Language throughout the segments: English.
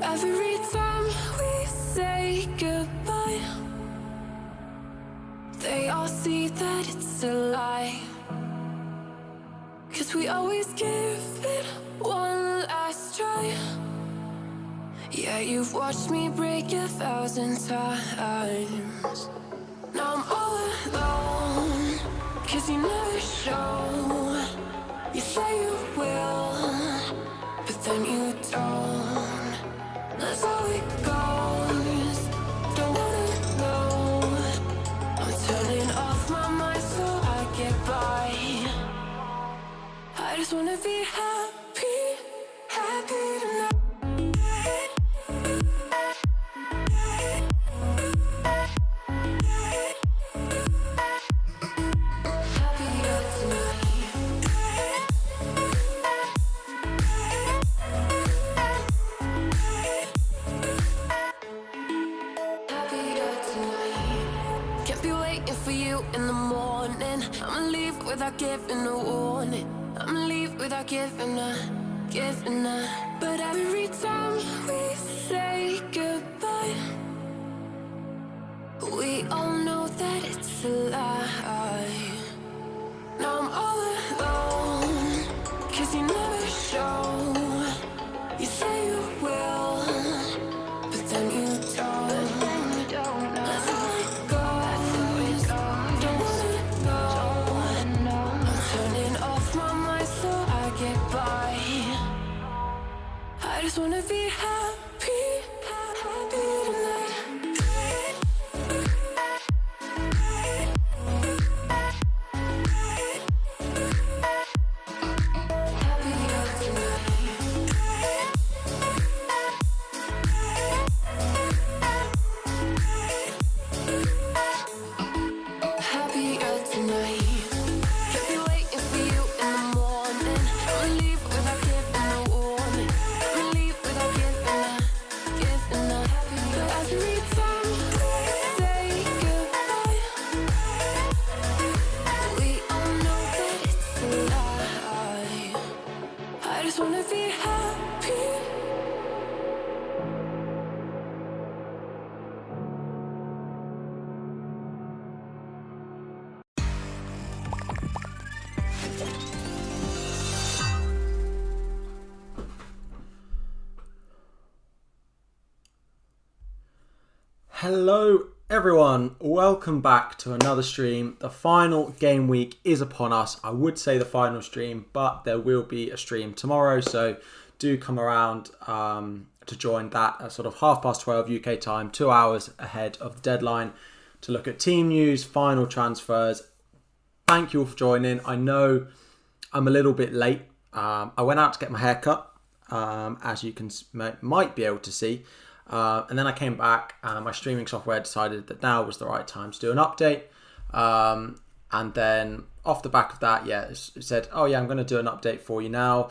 Every time we say goodbye, they all see that it's a lie. 'Cause we always give it one last try. Yeah, you've watched me break 1,000 times. Now I'm all alone, 'cause you never show. You say you will, but then you don't. That's how it goes. Don't wanna know. I'm turning off my mind so I get by. I just wanna be happy, happy tonight. Happier tonight. Happier tonight. Can't be waiting for you in the morning. I'ma leave without giving a warning. I'ma leave without giving a. But every time we say goodbye, we all know that it's a lie. Now I'm all alone, 'cause you never show. You say you will, but then you don't. That's how it goes. Don't wanna know. I'm turning off my mind so I get by. I just wanna be happy, happy tonight. Happier tonight. Happier tonight. Can't be waiting for you in the morning. I'ma leave without giving a warning. I'ma leave without giving a. But every time we say goodbye, we all know that it's a lie. I just wanna be happy. Hello everyone, welcome back to another stream. The final game week is upon us. I would say the final stream, but there will be a stream tomorrow, so do come around to join that at sort of 12:30 UK time, 2 hours ahead of the deadline, to look at team news, final transfers. Thank you all for joining. I know I'm a little bit late. I went out to get my hair cut, as you might be able to see. And then I came back and my streaming software decided that now was the right time to do an update. And then off the back of that, it said, oh yeah, I'm going to do an update for you now.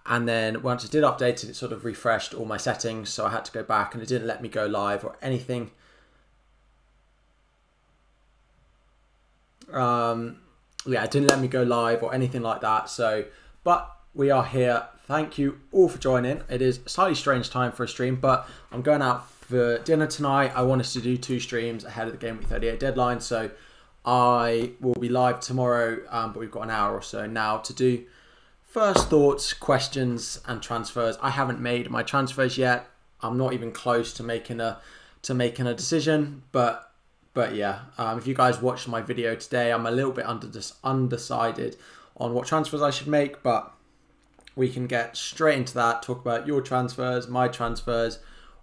And then once I did update it, it sort of refreshed all my settings. So I had to go back and it didn't let me go live or anything. It didn't let me go live or anything like that. So, but we are here. Thank you all for joining. It is a slightly strange time for a stream, but I'm going out for dinner tonight. I want us to do 2 streams ahead of the Gameweek38 deadline. So I will be live tomorrow, but we've got an hour or so now to do first thoughts, questions and transfers. I haven't made my transfers yet. I'm not even close to making a decision, but yeah, if you guys watched my video today, I'm a little bit undecided on what transfers I should make, but we can get straight into that, talk about your transfers, my transfers,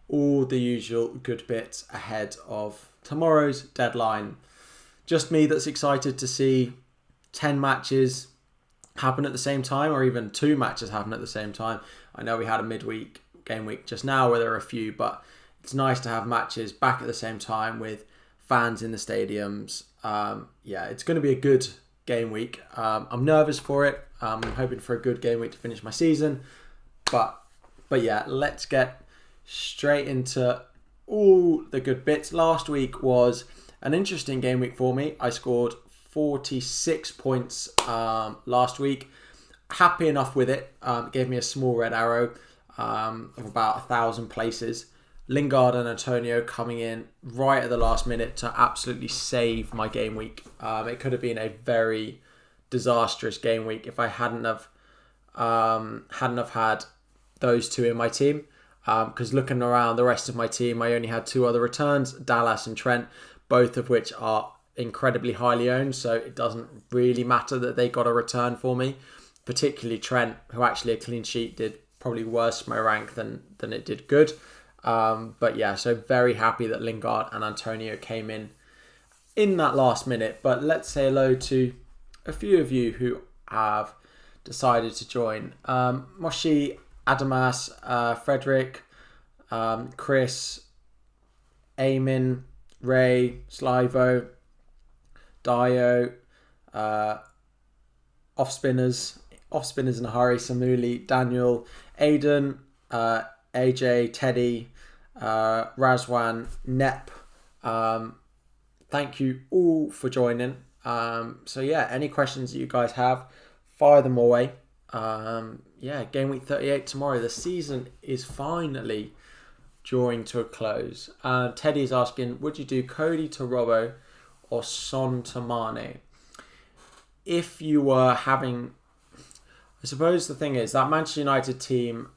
all the usual good bits ahead of tomorrow's deadline. Just me that's excited to see 10 matches happen at the same time, or even 2 matches happen at the same time. I know we had a midweek game week just now where there are a few, but it's nice to have matches back at the same time with fans in the stadiums. It's going to be a good game week. I'm nervous for it. I'm hoping for a good game week to finish my season. But yeah, let's get straight into all the good bits. Last week was an interesting game week for me. I scored 46 points last week. Happy enough with it. It gave me a small red arrow. of about 1,000 places. Lingard and Antonio coming in right at the last minute to absolutely save my game week. It could have been a very disastrous game week if I hadn't have had those two in my team. Because looking around the rest of my team, I only had two other returns, Dallas and Trent, both of which are incredibly highly owned. So it doesn't really matter that they got a return for me. Particularly Trent, who actually a clean sheet did probably worse my rank than it did good. But yeah, so very happy that Lingard and Antonio came in that last minute. But let's say hello to a few of you who have decided to join. Moshi, Adamas, Frederick, Chris, Eamon, Ray, Slivo, Dio, off spinners in a hurry, Samuli, Daniel, Aiden, AJ, Teddy, Razwan, Nep. Thank you all for joining. So yeah, any questions that you guys have, fire them away. Game week 38 tomorrow. The season is finally drawing to a close. Teddy's asking, would you do Cody to Robbo or Son to Mane? If you were having, I suppose the thing is that Manchester United team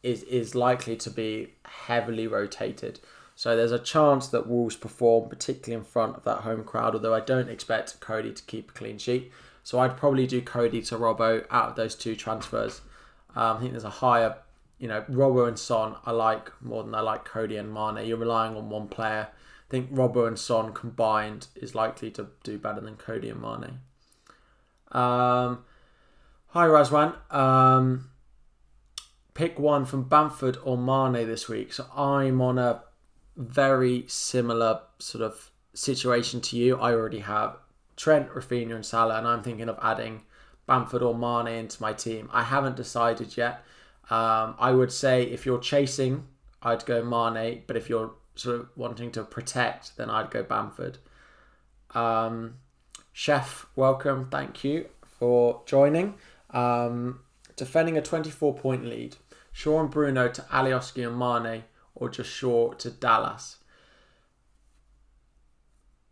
is likely to be heavily rotated. So there's a chance that Wolves perform, particularly in front of that home crowd, although I don't expect Cody to keep a clean sheet. So I'd probably do Cody to Robbo out of those two transfers. I think there's a higher, Robbo and Son I like more than I like Cody and Mane. You're relying on one player. I think Robbo and Son combined is likely to do better than Cody and Mane. Hi Razwan. Pick one from Bamford or Mane this week. So I'm on a very similar sort of situation to you. I already have Trent, Rafinha and Salah, and I'm thinking of adding Bamford or Mane into my team. I haven't decided yet. I would say if you're chasing, I'd go Mane, but if you're sort of wanting to protect, then I'd go Bamford. Chef, welcome. Thank you for joining. Defending a 24-point lead. Shaw and Bruno to Alioski and Mane, or just Shaw to Dallas?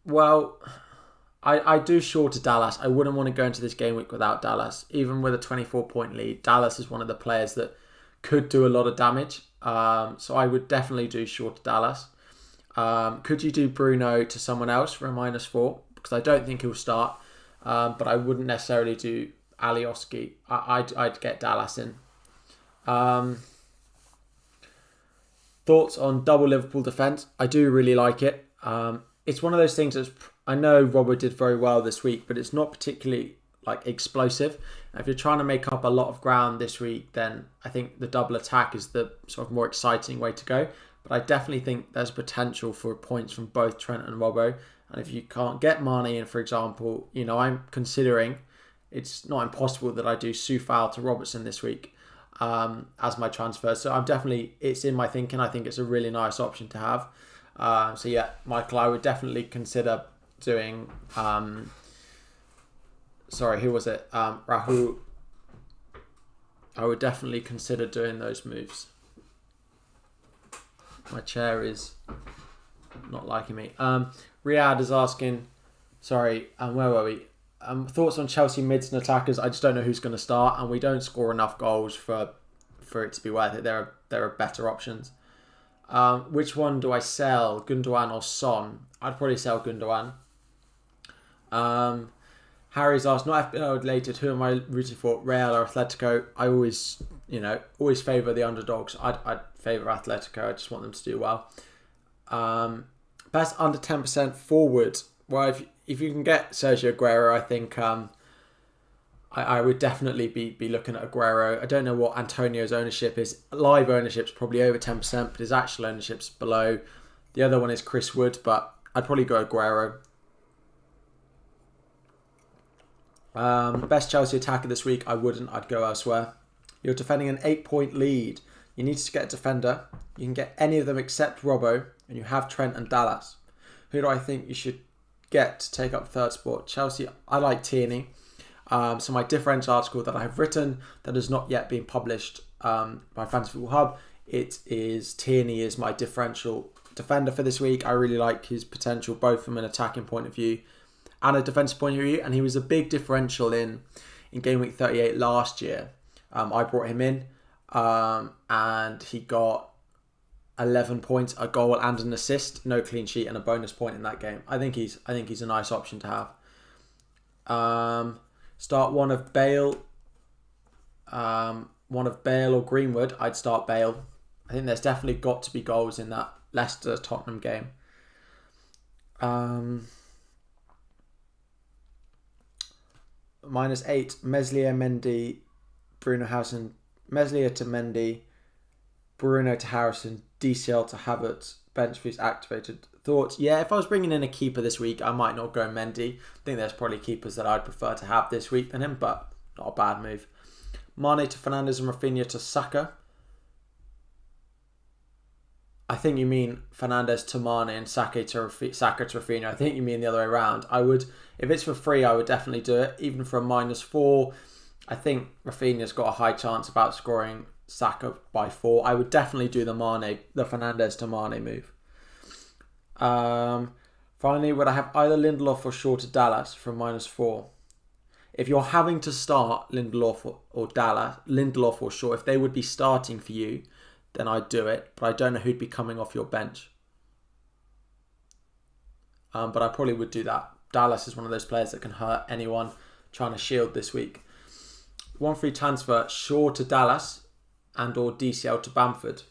Well, I do Shaw to Dallas. I wouldn't want to go into this game week without Dallas. Even with a 24-point lead, Dallas is one of the players that could do a lot of damage. So I would definitely do Shaw to Dallas. Could you do Bruno to someone else for a -4? Because I don't think he'll start. But I wouldn't necessarily do Alioski. I'd get Dallas in. Thoughts on double Liverpool defence? I do really like it. It's one of those things that's, I know Robert did very well this week, but it's not particularly explosive. If you're trying to make up a lot of ground this week, then I think the double attack is the sort of more exciting way to go. But I definitely think there's potential for points from both Trent and Robbo. And if you can't get Mane in, for example, I'm considering, it's not impossible that I do Soufal to Robertson this week as my transfer. So it's in my thinking. I think it's a really nice option to have. So yeah, Michael, I would definitely consider doing, who was it? Rahul. I would definitely consider doing those moves. My chair is not liking me. Riyadh is asking, where were we? Thoughts on Chelsea mids and attackers? I just don't know who's going to start, and we don't score enough goals for it to be worth it. There are better options. Which one do I sell, Gundogan or Son? I'd probably sell Gundogan. Harry's asked, not FPL related, who am I rooting for, Real or Atletico? I always favour the underdogs. I'd favour Atletico. I just want them to do well. Best under 10% forward. Well, if you can get Sergio Aguero, I think I would definitely be looking at Aguero. I don't know what Antonio's ownership is. Live ownership's probably over 10%, but his actual ownership's below. The other one is Chris Wood, but I'd probably go Aguero. Best Chelsea attacker this week, I wouldn't. I'd go elsewhere. You're defending an 8-point lead. You need to get a defender. You can get any of them except Robbo, and you have Trent and Dallas. Who do I think you should get to take up third spot? Chelsea, I like Tierney. So my differential article that I have written that has not yet been published by Fantasy Football Hub, it is Tierney is my differential defender for this week. I really like his potential both from an attacking point of view and a defensive point of view, and he was a big differential in Gameweek 38 last year. I brought him in and he got 11 points, a goal and an assist, no clean sheet and a bonus point in that game. I think he's a nice option to have. Start one of Bale or Greenwood. I'd start Bale. I think there's definitely got to be goals in that Leicester-Tottenham game. -8, Meslier, Mendy, Bruno Harrison. Meslier to Mendy, Bruno to Harrison, DCL to Havertz, bench boost activated. Thoughts? Yeah, if I was bringing in a keeper this week, I might not go Mendy. I think there's probably keepers that I'd prefer to have this week than him, but not a bad move. Mane to Fernandes and Rafinha to Saka. I think you mean Fernandes to Mane and Saka to Rafinha. I think you mean the other way around. I would, if it's for free, I would definitely do it. Even for a -4, I think Rafinha's got a high chance of outscoring Saka by 4. I would definitely do the Fernandes to Mane move. Finally, would I have either Lindelof or Shaw to Dallas from -4? If you're having to start Lindelof or Shaw, if they would be starting for you, then I'd do it. But I don't know who'd be coming off your bench. But I probably would do that. Dallas is one of those players that can hurt anyone trying to shield this week. 1 free transfer, Shaw to Dallas and or DCL to Bamford.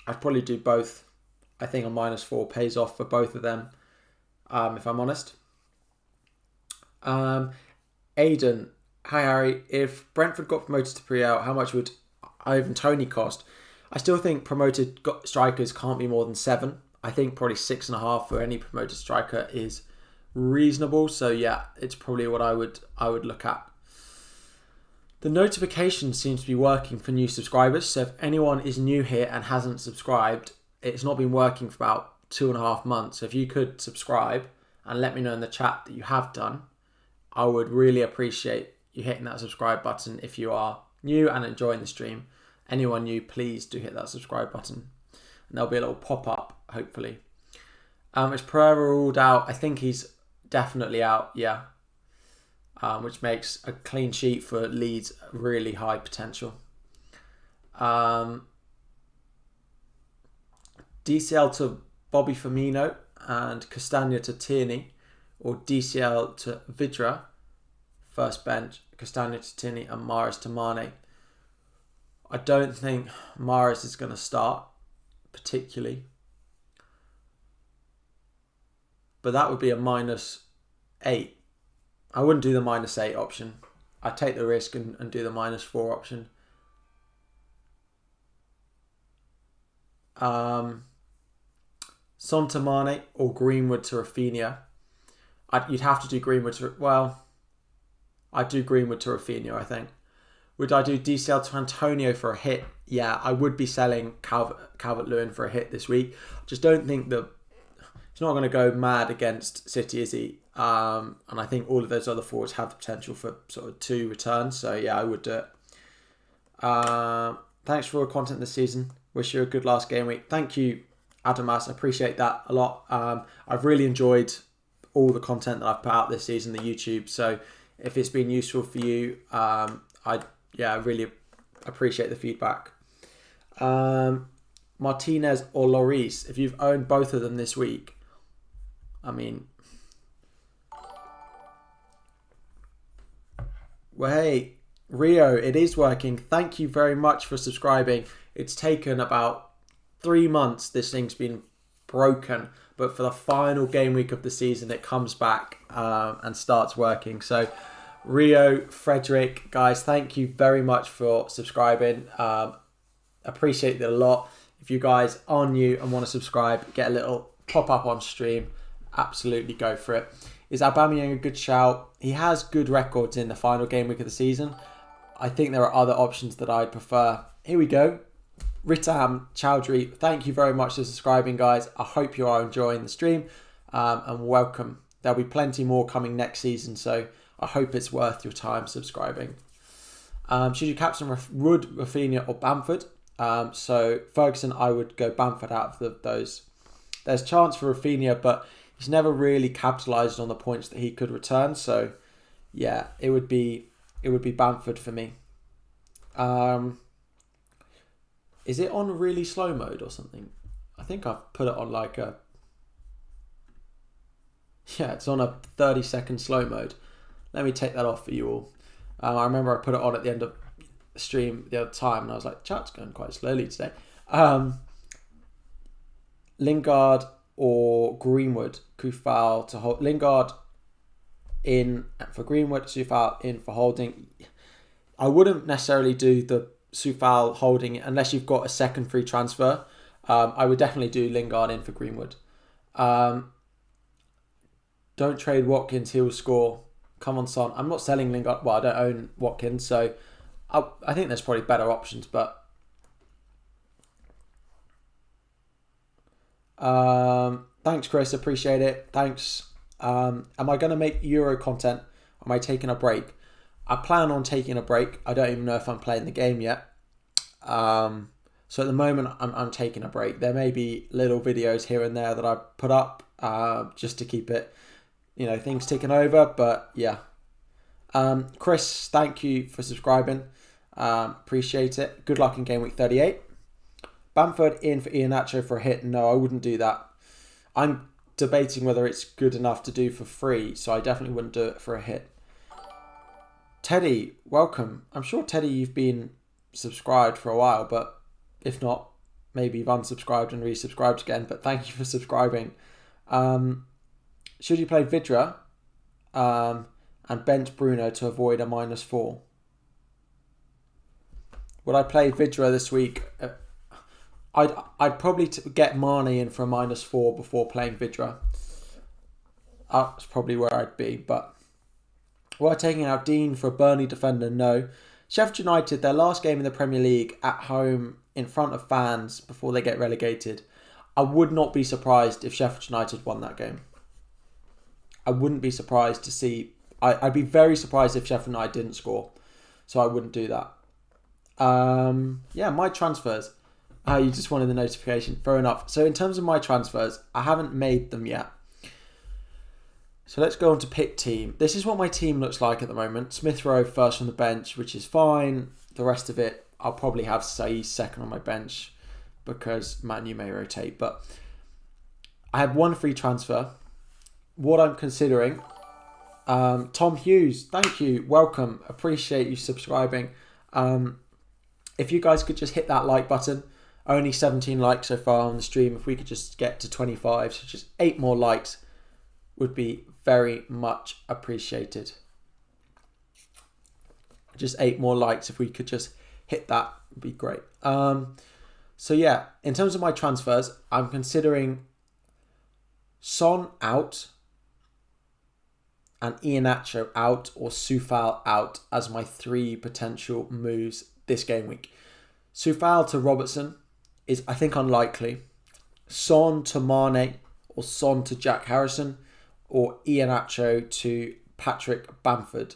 I'd probably do both. I think a -4 pays off for both of them, if I'm honest. Aidan, hi Harry. If Brentford got promoted to Pre-L, how much would Ivan Toney cost? I still think promoted strikers can't be more than 7. I think probably 6.5 for any promoted striker is reasonable. So yeah, it's probably what I would look at. The notification seems to be working for new subscribers. So if anyone is new here and hasn't subscribed, it's not been working for about 2.5 months. So if you could subscribe and let me know in the chat that you have done, I would really appreciate you hitting that subscribe button if you are new and enjoying the stream. Anyone new, please do hit that subscribe button. And there'll be a little pop-up, hopefully. Is Pereira ruled out? I think he's definitely out, yeah. Which makes a clean sheet for Leeds really high potential. DCL to Bobby Firmino and Castagna to Tierney, or DCL to Vidra, first bench, Castagna to Tierney and Mahrez to Mane. I don't think Mahrez is going to start particularly, but that would be a -8. I wouldn't do the -8 option. I'd take the risk and do the -4 option. Son to Mane or Greenwood to Rafinha. You'd have to do Greenwood to... Well, I'd do Greenwood to Rafinha, I think. Would I do DCL to Antonio for a hit? Yeah, I would be selling Calvert-Lewin for a hit this week. Just don't think that... He's not going to go mad against City, is he? And I think all of those other forwards have the potential for sort of 2 returns. So yeah, I would do it. Thanks for all the content this season. Wish you a good last game week. Thank you, Adamas. I appreciate that a lot. I've really enjoyed all the content that I've put out this season, the YouTube. So if it's been useful for you, I really appreciate the feedback. Martinez or Lloris, if you've owned both of them this week, I mean... Well, hey, Rio, it is working. Thank you very much for subscribing. It's taken about 3 months. This thing's been broken. But for the final game week of the season, it comes back and starts working. So, Rio, Frederick, guys, thank you very much for subscribing. Appreciate it a lot. If you guys are new and want to subscribe, get a little pop-up on stream, absolutely go for it. Is Aubameyang a good shout? He has good records in the final game week of the season. I think there are other options that I'd prefer. Here we go. Ritam Chowdhury, thank you very much for subscribing, guys. I hope you are enjoying the stream and welcome. There'll be plenty more coming next season, so I hope it's worth your time subscribing. Should you captain Wood, Rafinha or Bamford? So Ferguson, I would go Bamford out of those. There's chance for Rafinha, but he's never really capitalised on the points that he could return. So yeah, it would be Bamford for me. Is it on really slow mode or something? I think I've put it on like a... Yeah, it's on a 30-second slow mode. Let me take that off for you all. I remember I put it on at the end of the stream the other time and I was like, chat's going quite slowly today. Lingard or Greenwood, Kufal to hold. Lingard in for Greenwood, Sufal in for holding. I wouldn't necessarily do the Sufal holding unless you've got a second free transfer. I would definitely do Lingard in for Greenwood. Don't trade Watkins, he'll score. Come on, Son. I'm not selling Lingard. Well, I don't own Watkins, so I think there's probably better options, but... thanks, Chris. Appreciate it. Thanks. Am I going to make Euro content? Am I taking a break? I plan on taking a break. I don't even know if I'm playing the game yet. So at the moment, I'm taking a break. There may be little videos here and there that I put up just to keep it, things ticking over. But yeah. Chris, thank you for subscribing. Appreciate it. Good luck in Gameweek 38. Bamford in for Iheanacho for a hit. No, I wouldn't do that. I'm debating whether it's good enough to do for free, so I definitely wouldn't do it for a hit. Teddy, welcome. I'm sure, Teddy, you've been subscribed for a while, but if not, maybe you've unsubscribed and resubscribed again, but thank you for subscribing. Should you play Vidra and bench Bruno to avoid a -4? Would I play Vidra this week? I'd probably get Mane in for a -4 before playing Vidra. That's probably where I'd be, but... We're taking out Dean for a Burnley defender, no. Sheffield United, their last game in the Premier League at home in front of fans before they get relegated. I would not be surprised if Sheffield United won that game. I wouldn't be surprised to see... I'd be very surprised if Sheffield United didn't score. So I wouldn't do that. Yeah, my transfers. You just wanted the notification. Fair enough. So in terms of my transfers, I haven't made them yet. So let's go on to pick team. This is what my team looks like at the moment. Smith Rowe first from the bench, which is fine. The rest of it, I'll probably have Saïs second on my bench because Manu may rotate. But I have one free transfer. What I'm considering, Tom Hughes, thank you. Welcome. Appreciate you subscribing. If you guys could just hit that like button. Only 17 likes so far on the stream. If we could just get to 25, so just 8 more likes would be very much appreciated. Just 8 more likes. If we could just hit that, would be great. So yeah, in terms of my transfers, I'm considering Son out and Iheanacho out or Sufal out as my 3 potential moves this game week. Sufal to Robertson is, I think, unlikely. Son to Mane or Son to Jack Harrison or Iheanacho to Patrick Bamford.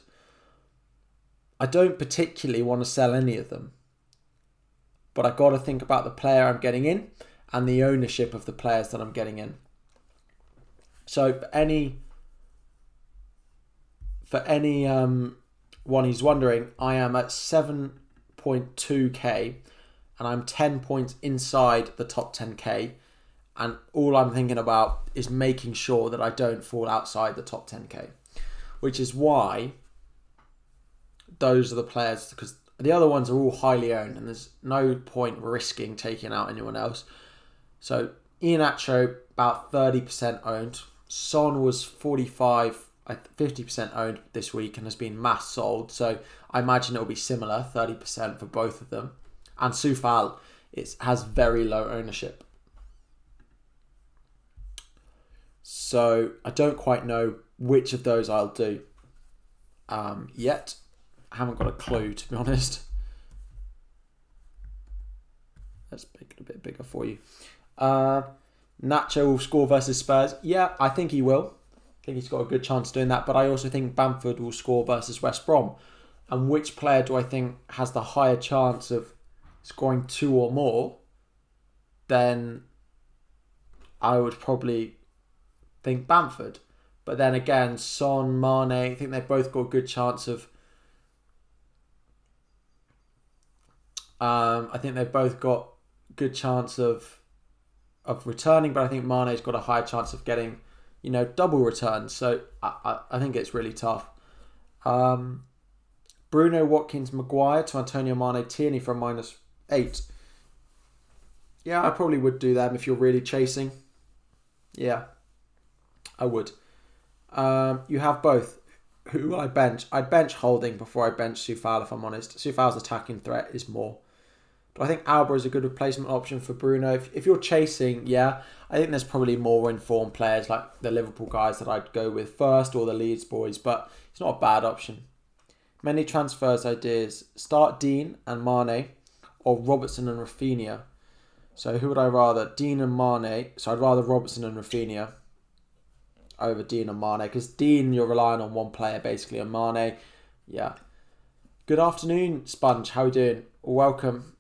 I don't particularly want to sell any of them, but I've got to think about the player I'm getting in and the ownership of the players that I'm getting in. So for any one who's wondering, I am at 7.2k and I'm 10 points inside the top 10k. And all I'm thinking about is making sure that I don't fall outside the top 10k. Which is why those are the players, because the other ones are all highly owned and there's no point risking taking out anyone else. So Iheanacho, about 30% owned. Son was 50% owned this week and has been mass sold. So I imagine it'll be similar, 30% for both of them. And Sufal has very low ownership. So I don't quite know which of those I'll do yet. I haven't got a clue, to be honest. Let's make it a bit bigger for you. Nacho will score versus Spurs. Yeah, I think he will. I think he's got a good chance of doing that. But I also think Bamford will score versus West Brom. And which player do I think has the higher chance of scoring 2 or more? Then I would probably think Bamford. But then again, Son, Mane, I think they've both got a good chance of... I think they've both got good chance of returning, but I think Mane's got a higher chance of getting, double returns. So I think it's really tough. Bruno, Watkins, Maguire to Antonio Mane, Tierney for a -8. Yeah, I probably would do them if you're really chasing. Yeah, I would. You have both. Who will I bench? I'd bench Holding before I bench Soufal, if I'm honest. Soufal's attacking threat is more. Do I think Alba is a good replacement option for Bruno? If you're chasing, yeah. I think there's probably more informed players like the Liverpool guys that I'd go with first, or the Leeds boys, but it's not a bad option. Many transfers ideas. Start Dean and Mane, or Robertson and Rafinha. So who would I rather? Dean and Mane. So I'd rather Robertson and Rafinha over Dean and Mane, because Dean, you're relying on one player basically, and Mane, yeah. Good afternoon, Sponge. How are you doing? Welcome.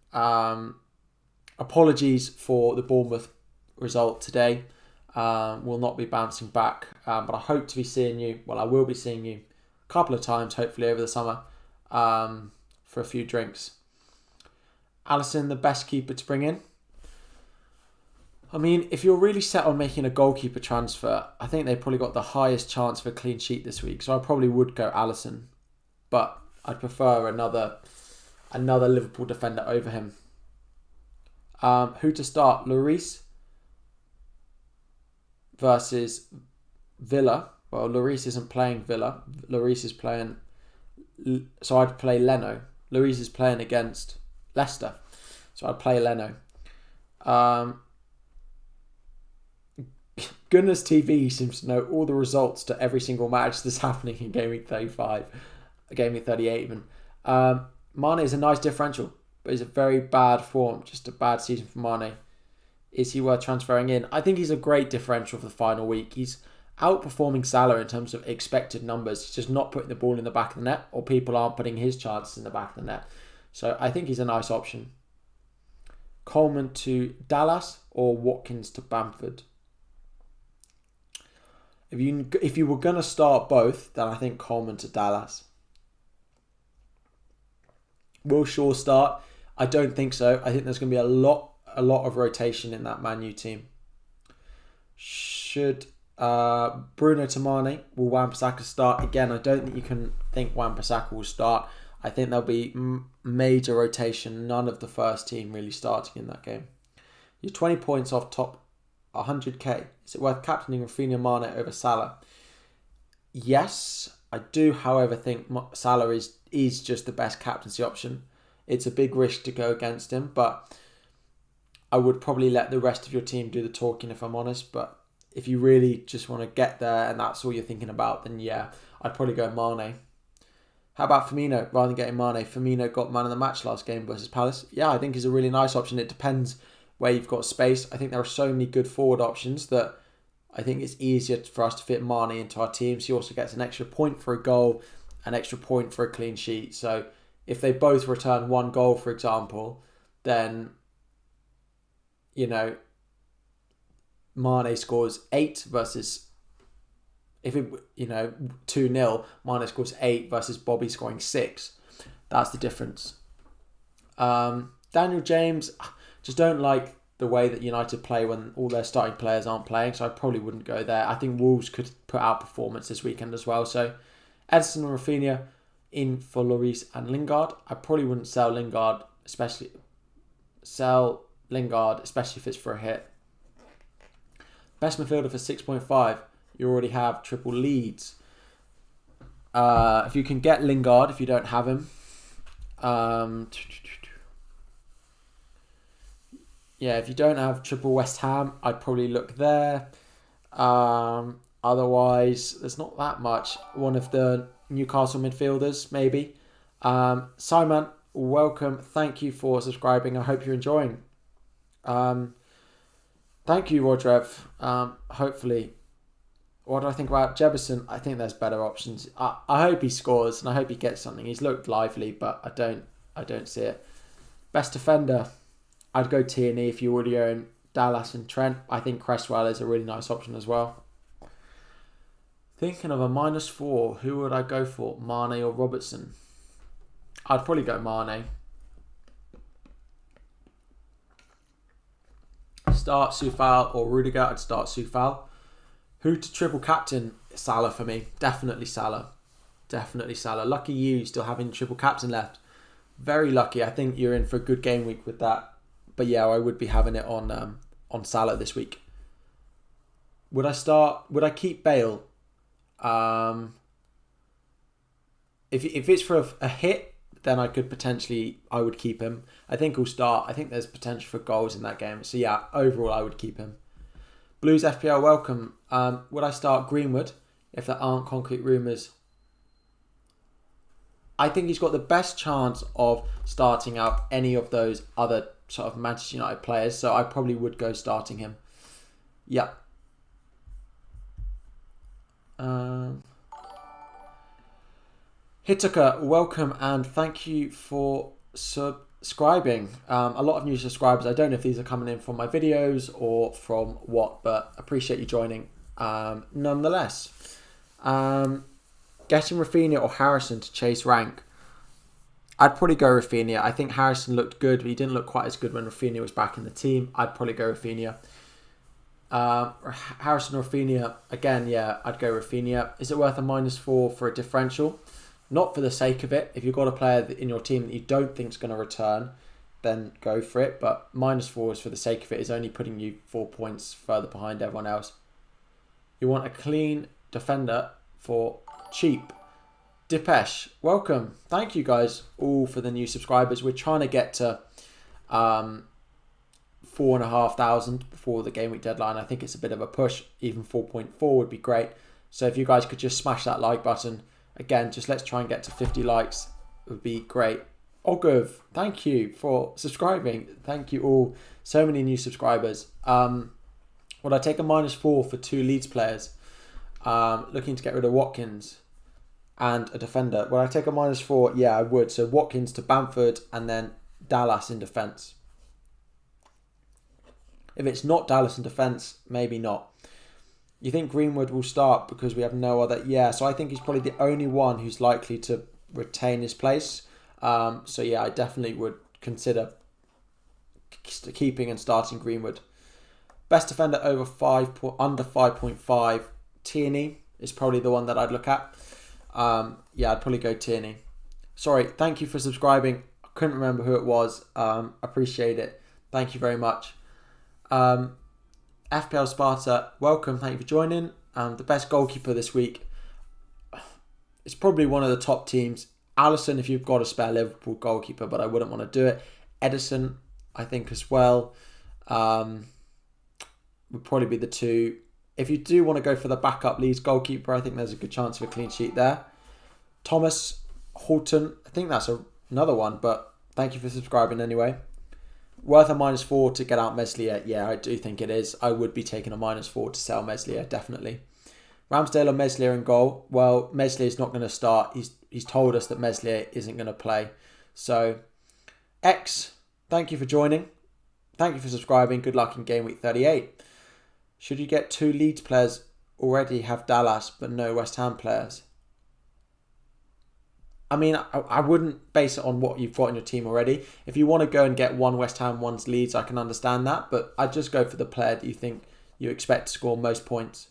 Apologies for the Bournemouth result today. Will not be bouncing back, but I hope to be seeing you. Well, I will be seeing you a couple of times, hopefully over the summer, for a few drinks. Alisson, the best keeper to bring in. I mean, if you're really set on making a goalkeeper transfer, I think they probably got the highest chance of a clean sheet this week. So I probably would go Alisson, but I'd prefer another Liverpool defender over him. Who to start? Lloris versus Villa. Well, Lloris isn't playing Villa. Lloris is playing... So I'd play Leno. Lloris is playing against Leicester. So I'd play Leno. Goodness TV seems to know all the results to every single match that's happening in Gameweek 35. Gameweek 38 even. Mane is a nice differential, but he's a very bad form. Just a bad season for Mane. Is he worth transferring in? I think he's a great differential for the final week. He's outperforming Salah in terms of expected numbers. He's just not putting the ball in the back of the net, or people aren't putting his chances in the back of the net. So I think he's a nice option. Coleman to Dallas or Watkins to Bamford? If you were going to start both, then I think Coleman to Dallas. Will Shaw start? I don't think so. I think there's going to be a lot of rotation in that Man U team. Should Bruno to Mane? Will Wan-Bissaka start? Again, I don't think you can think Wan-Bissaka will start. I think there'll be major rotation. None of the first team really starting in that game. You're 20 points off top 100k. Is it worth captaining Rafinha, Mane over Salah? Yes, I do, however, think Salah is just the best captaincy option. It's a big risk to go against him, but I would probably let the rest of your team do the talking, if I'm honest. But if you really just want to get there and that's all you're thinking about, then yeah, I'd probably go Mane. How about Firmino rather than getting Mane? Firmino got man of the match last game versus Palace. Yeah, I think he's a really nice option. It depends where you've got space. I think there are so many good forward options that I think it's easier for us to fit Mane into our team. So he also gets an extra point for a goal, an extra point for a clean sheet. So if they both return one goal, for example, then, Mane scores 8 versus... If it, 2-0, Mane scores 8 versus Bobby scoring 6. That's the difference. Daniel James, just don't like the way that United play when all their starting players aren't playing, so I probably wouldn't go there. I think Wolves could put out performance this weekend as well. So Edison and Rafinha in for Lloris and Lingard. I probably wouldn't sell Lingard, especially if it's for a hit. Best midfielder for 6.5. You already have triple Leeds. If you can get Lingard, if you don't have him. If you don't have triple West Ham, I'd probably look there. Otherwise, there's not that much. One of the Newcastle midfielders, maybe. Simon, welcome. Thank you for subscribing. I hope you're enjoying. Thank you, Rodrev. Hopefully What do I think about Jefferson? I think there's better options. I hope he scores and I hope he gets something. He's looked lively, but I don't see it. Best defender, I'd go Tierney if you already own Dallas and Trent. I think Cresswell is a really nice option as well. Thinking of a -4, who would I go for? Mane or Robertson? I'd probably go Mane. Start Soufal or Rudiger. I'd start Soufal. Who to triple captain? Salah for me. Definitely Salah. Definitely Salah. Lucky you still having triple captain left. Very lucky. I think you're in for a good game week with that. But yeah, I would be having it on Salah this week. Would I keep Bale? If it's for a hit, then I would keep him. I think he'll start. I think there's potential for goals in that game. So yeah, overall I would keep him. Blues FPL, welcome. Would I start Greenwood if there aren't concrete rumours? I think he's got the best chance of starting out any of those other sort of Manchester United players. So I probably would go starting him. Yeah. Hitaka, welcome and thank you for subscribing. A lot of new subscribers. I don't know if these are coming in from my videos or from what, but appreciate you joining nonetheless. Getting Rafinha or Harrison to chase rank. I'd probably go Rafinha. I think Harrison looked good, but he didn't look quite as good when Rafinha was back in the team. I'd probably go Rafinha. Harrison or Rafinha, again, yeah, I'd go Rafinha. Is it worth a -4 for a differential? Not for the sake of it. If you've got a player in your team that you don't think is going to return, then go for it. But -4 is for the sake of it. Is only putting you 4 points further behind everyone else. You want a clean defender for cheap. Dipesh, welcome. Thank you guys all for the new subscribers. We're trying to get to 4,500 before the game week deadline. I think it's a bit of a push. Even 4.4 would be great. So if you guys could just smash that like button. Again, just let's try and get to 50 likes. It would be great. Ogov, thank you for subscribing. Thank you all. So many new subscribers. Would I take a -4 for 2 Leeds players? Looking to get rid of Watkins and a defender. Would I take a -4? Yeah, I would. So Watkins to Bamford and then Dallas in defence. If it's not Dallas in defence, maybe not. You think Greenwood will start because we have no other? Yeah, so I think he's probably the only one who's likely to retain his place. So yeah, I definitely would consider keeping and starting Greenwood. Best defender under 5.5. Tierney is probably the one that I'd look at. Yeah, I'd probably go Tierney. Sorry, thank you for subscribing. I couldn't remember who it was. Appreciate it. Thank you very much. FPL Sparta, welcome. Thank you for joining. The best goalkeeper this week. It's probably one of the top teams. Alisson, if you've got a spare Liverpool goalkeeper, but I wouldn't want to do it. Edison, I think as well. Would probably be the two. If you do want to go for the backup Leeds goalkeeper, I think there's a good chance of a clean sheet there. Thomas Horton, I think that's another one, but thank you for subscribing anyway. Worth a -4 to get out Meslier. Yeah, I do think it is. I would be taking a -4 to sell Meslier, definitely. Ramsdale or Meslier in goal. Well, Meslier is not going to start. He's told us that Meslier isn't going to play. So, X, thank you for joining. Thank you for subscribing. Good luck in Game Week 38. Should you get 2 Leeds players already have Dallas but no West Ham players? I mean, I wouldn't base it on what you've got in your team already. If you want to go and get 1 West Ham, 1 Leeds, I can understand that. But I'd just go for the player that you think you expect to score most points.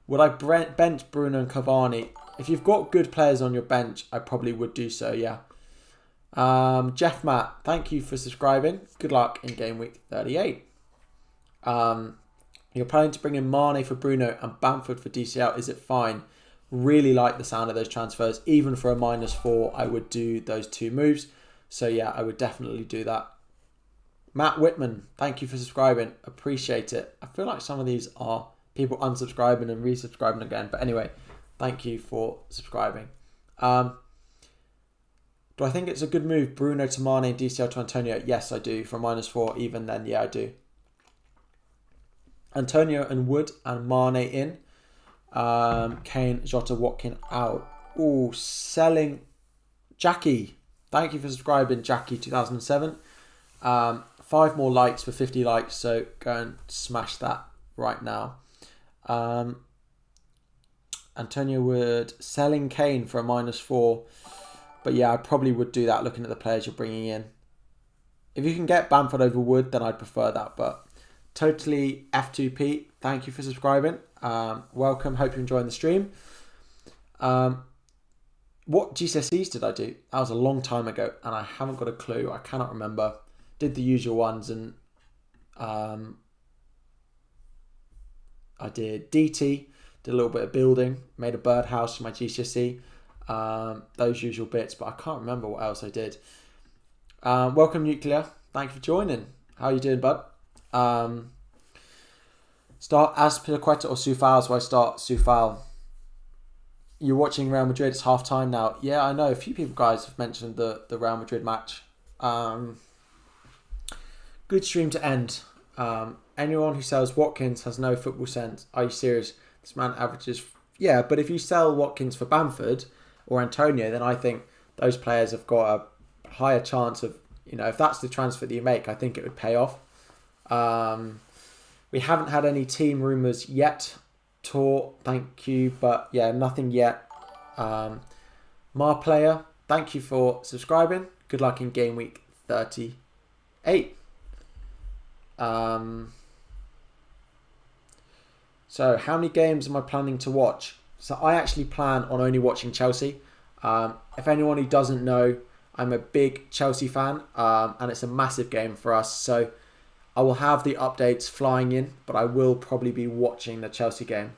Would I bench Bruno and Cavani? If you've got good players on your bench, I probably would do so, yeah. Jeff Matt, thank you for subscribing. Good luck in Game Week 38. You're planning to bring in Mane for Bruno and Bamford for DCL. Is it fine? Really like the sound of those transfers. Even for a -4, I would do those 2 moves. So yeah, I would definitely do that. Matt Whitman, thank you for subscribing. Appreciate it. I feel like some of these are people unsubscribing and resubscribing again. But anyway, thank you for subscribing. Do I think it's a good move, Bruno to Mane and DCL to Antonio? Yes, I do. For a -4, even then, yeah, I do. Antonio and Wood and Mane in. Kane, Jota, Watkin out. Oh, selling Jackie. Thank you for subscribing, Jackie 2007. 5 more likes for 50 likes, so go and smash that right now. Antonio Wood selling Kane for a -4. But yeah, I probably would do that looking at the players you're bringing in. If you can get Bamford over Wood, then I'd prefer that. But totally F2P, thank you for subscribing. Welcome, hope you're enjoying the stream. What GCSEs did I do? That was a long time ago and I haven't got a clue. I cannot remember. Did the usual ones and I did DT, did a little bit of building, made a birdhouse for my GCSE. Those usual bits, but I can't remember what else I did. Welcome Nuclear, thank you for joining. How are you doing, bud? Start Azpilicueta or Soufal? So I start Soufal. You're watching Real Madrid, it's half time now. Yeah, I know a few people guys have mentioned the Real Madrid match. Good stream to end. Anyone who sells Watkins has no football sense. Are you serious? This man averages... Yeah, but if you sell Watkins for Bamford or Antonio, then I think those players have got a higher chance of... You know, if that's the transfer that you make, I think it would pay off. We haven't had any team rumours yet. Tor, thank you. But yeah, nothing yet. Mar Player, thank you for subscribing. Good luck in Gameweek 38. So how many games am I planning to watch? So I actually plan on only watching Chelsea. If anyone who doesn't know, I'm a big Chelsea fan, and it's a massive game for us. So I will have the updates flying in, but I will probably be watching the Chelsea game.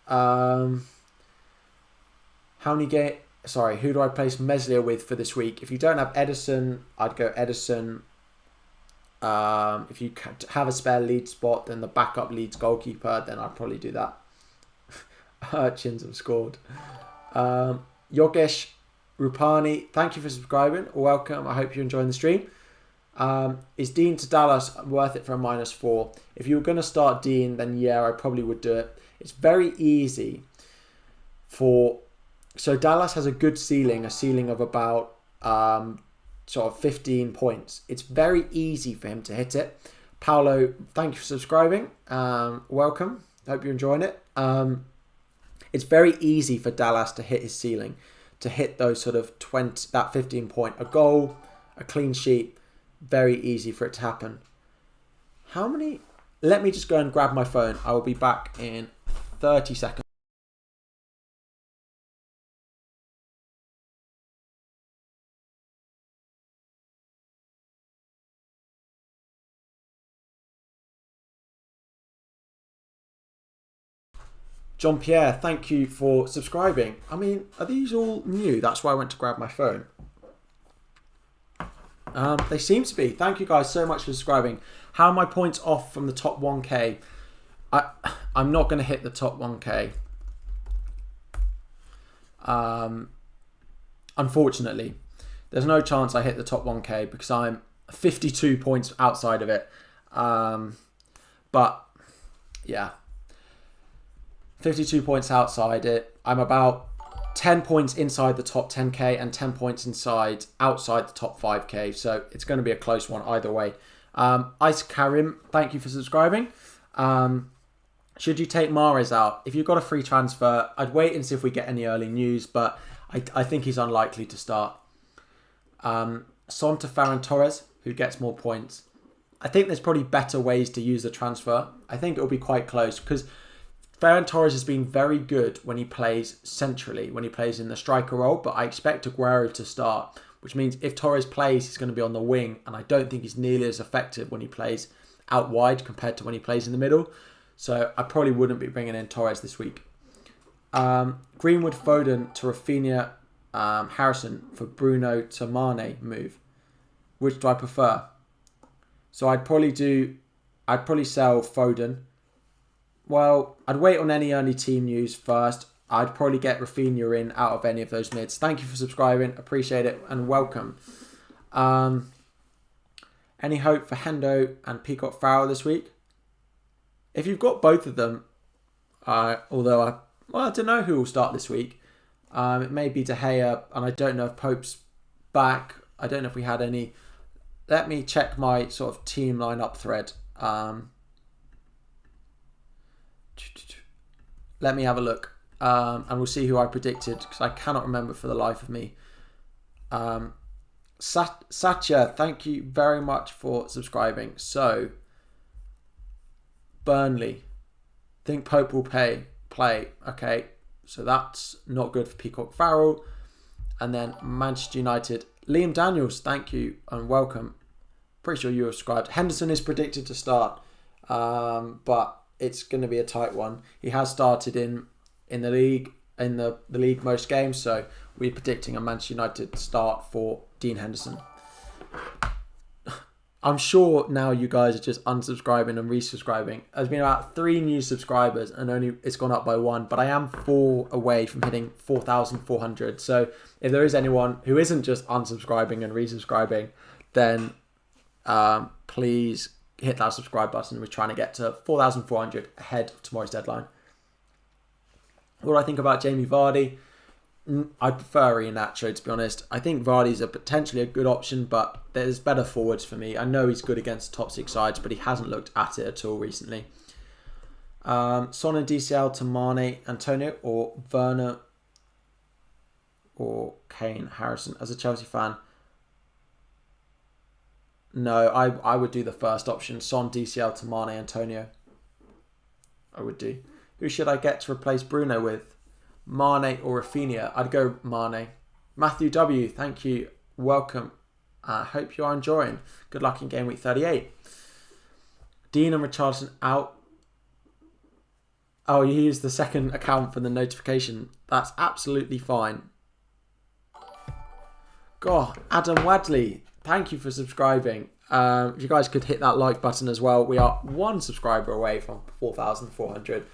How many Sorry, who do I place Meslier with for this week? If you don't have Edison, I'd go Edison. If you have a spare lead spot, then the backup Leeds goalkeeper, then I'd probably do that. Urchins have scored. Yogesh Rupani, thank you for subscribing. Welcome. I hope you're enjoying the stream. Is Dean to Dallas worth it for a -4? If you were going to start Dean, then yeah, I probably would do it. It's very easy for... So Dallas has a good ceiling, a ceiling of about sort of 15 points. It's very easy for him to hit it. Paolo, thank you for subscribing. Welcome. Hope you're enjoying it. It's very easy for Dallas to hit his ceiling, to hit those sort of 20, that 15 point, a goal, a clean sheet. Very easy for it to happen. How many? Let me just go and grab my phone. I will be back in 30 seconds. John Pierre, thank you for subscribing. I mean, are these all new? That's why I went to grab my phone. They seem to be. Thank you guys so much for subscribing. How are my points off from the top 1k? I'm not going to hit the top 1k. Unfortunately, there's no chance I hit the top 1k because I'm 52 points outside of it. But yeah, 52 points outside it. I'm about 10 points inside the top 10k and 10 points outside the top 5k. So it's going to be a close one either way. Ice Karim, thank you for subscribing. Should you take Mahrez out? If you've got a free transfer, I'd wait and see if we get any early news, but I think he's unlikely to start. Son to Ferran Torres, who gets more points. I think there's probably better ways to use the transfer. I think it'll be quite close because Ferran Torres has been very good when he plays centrally, when he plays in the striker role, but I expect Aguero to start, which means if Torres plays, he's going to be on the wing, and I don't think he's nearly as effective when he plays out wide compared to when he plays in the middle. So I probably wouldn't be bringing in Torres this week. Greenwood, Foden to Rafinha, Harrison for Bruno to Mane move. Which do I prefer? So I'd probably sell Foden. Well, I'd wait on any early team news first. I'd probably get Rafinha in out of any of those mids. Thank you for subscribing. Appreciate it and welcome. Any hope for Hendo and Peacock Farrell this week? If you've got both of them, Although I don't know who will start this week. It may be De Gea, and I don't know if Pope's back. I don't know if we had any. Let me check my sort of team lineup thread. Let me have a look, and we'll see who I predicted, because I cannot remember for the life of me. Satya, thank you very much for subscribing. So, Burnley, think Pope will play. Okay, so that's not good for Peacock Farrell. And then Manchester United, Liam Daniels, thank you and welcome. Pretty sure you were subscribed. Henderson is predicted to start, but it's going to be a tight one. He has started in the league most games, so we're predicting a Manchester United start for Dean Henderson. I'm sure now you guys are just unsubscribing and resubscribing. There's been about 3 new subscribers and only it's gone up by 1, but I am 4 away from hitting 4,400. So if there is anyone who isn't just unsubscribing and resubscribing, then please hit that subscribe button. We're trying to get to 4,400 ahead of tomorrow's deadline. What do I think about Jamie Vardy? I prefer Iheanacho, to be honest. I think Vardy's potentially a good option, but there's better forwards for me. I know he's good against top 6 sides, but he hasn't looked at it at all recently. Son and DCL to Mane, Antonio, or Werner, or Kane, Harrison. As a Chelsea fan, no, I would do the first option. Son, DCL to Mane, Antonio. I would do. Who should I get to replace Bruno with? Mane or Rafinha? I'd go Mane. Matthew W, thank you. Welcome. I hope you are enjoying. Good luck in Game Week 38. Dean and Richardson out. Oh, you used the second account for the notification. That's absolutely fine. God, Adam Wadley, thank you for subscribing. If you guys could hit that like button as well. We are 1 subscriber away from 4,400.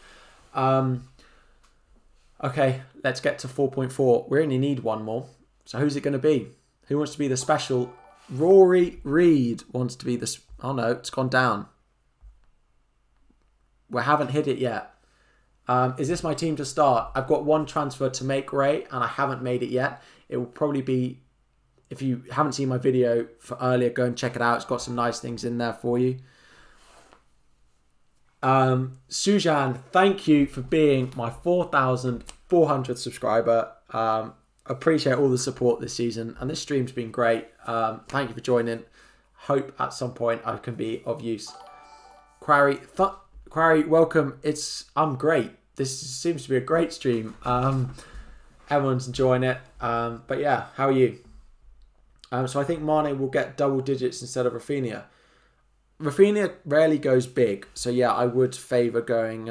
Okay, let's get to 4.4. We only need 1 more. So who's it going to be? Who wants to be the special? Rory Reid wants to be the... Oh no, it's gone down. We haven't hit it yet. Is this my team to start? I've got 1 transfer to make, Ray, and I haven't made it yet. It will probably be... If you haven't seen my video for earlier, go and check it out. It's got some nice things in there for you. Sujan, thank you for being my 4,400 subscriber. Appreciate all the support this season, and this stream's been great. Thank you for joining. Hope at some point I can be of use. Quarry, welcome. I'm great. This seems to be a great stream. Everyone's enjoying it. But yeah, how are you? So I think Mane will get double digits instead of Rafinha. Rafinha rarely goes big, so yeah, I would favour going...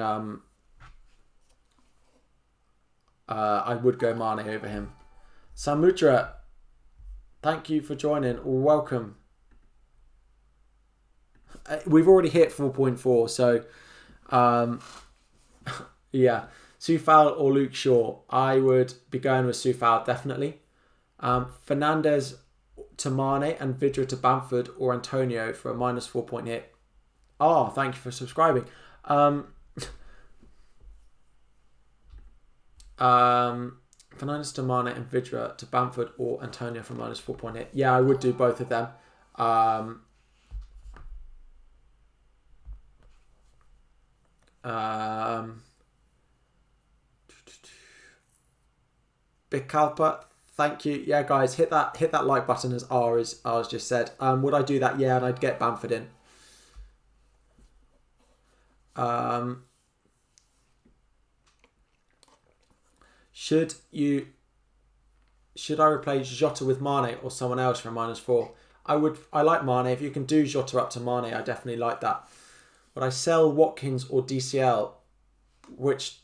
I would go Mane over him. Samudra, thank you for joining. Welcome. We've already hit 4.4, so... yeah. Soufal or Luke Shaw? I would be going with Soufal, definitely. Fernandez to Mane and Vidra to Bamford or Antonio for a -4 point hit. Oh, thank you for subscribing. Fernandez to Mane and Vidra to Bamford or Antonio for -4 point hit. Yeah, I would do both of them. Big Kalpa, thank you. Yeah, guys, hit that like button as ours just said. Would I do that? Yeah, and I'd get Bamford in. Should I replace Jota with Mane or someone else for a -4? I like Mane. If you can do Jota up to Mane, I definitely like that. Would I sell Watkins or DCL? Which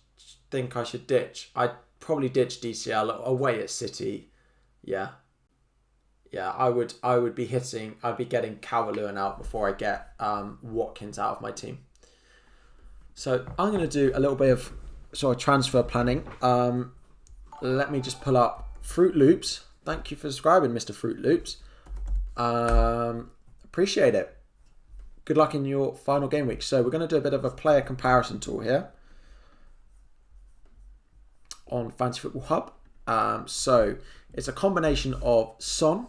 think I should ditch? I'd probably ditch DCL away at City. Yeah, I'd be getting Calvert-Lewin out before I get Watkins out of my team. So I'm going to do a little bit of sort of transfer planning. Let me just pull up Fruit Loops. Thank you for subscribing, Mr. Fruit Loops. Appreciate it. Good luck in your final game week. So we're going to do a bit of a player comparison tool here. on Fantasy Football Hub. So it's a combination of Son,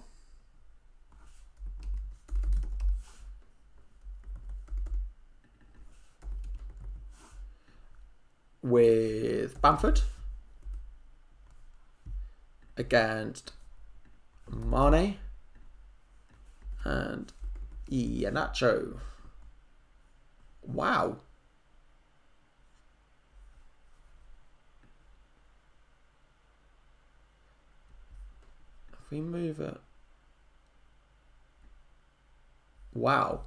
with Bamford against Mane and Iheanacho. Wow. If we move it. Wow.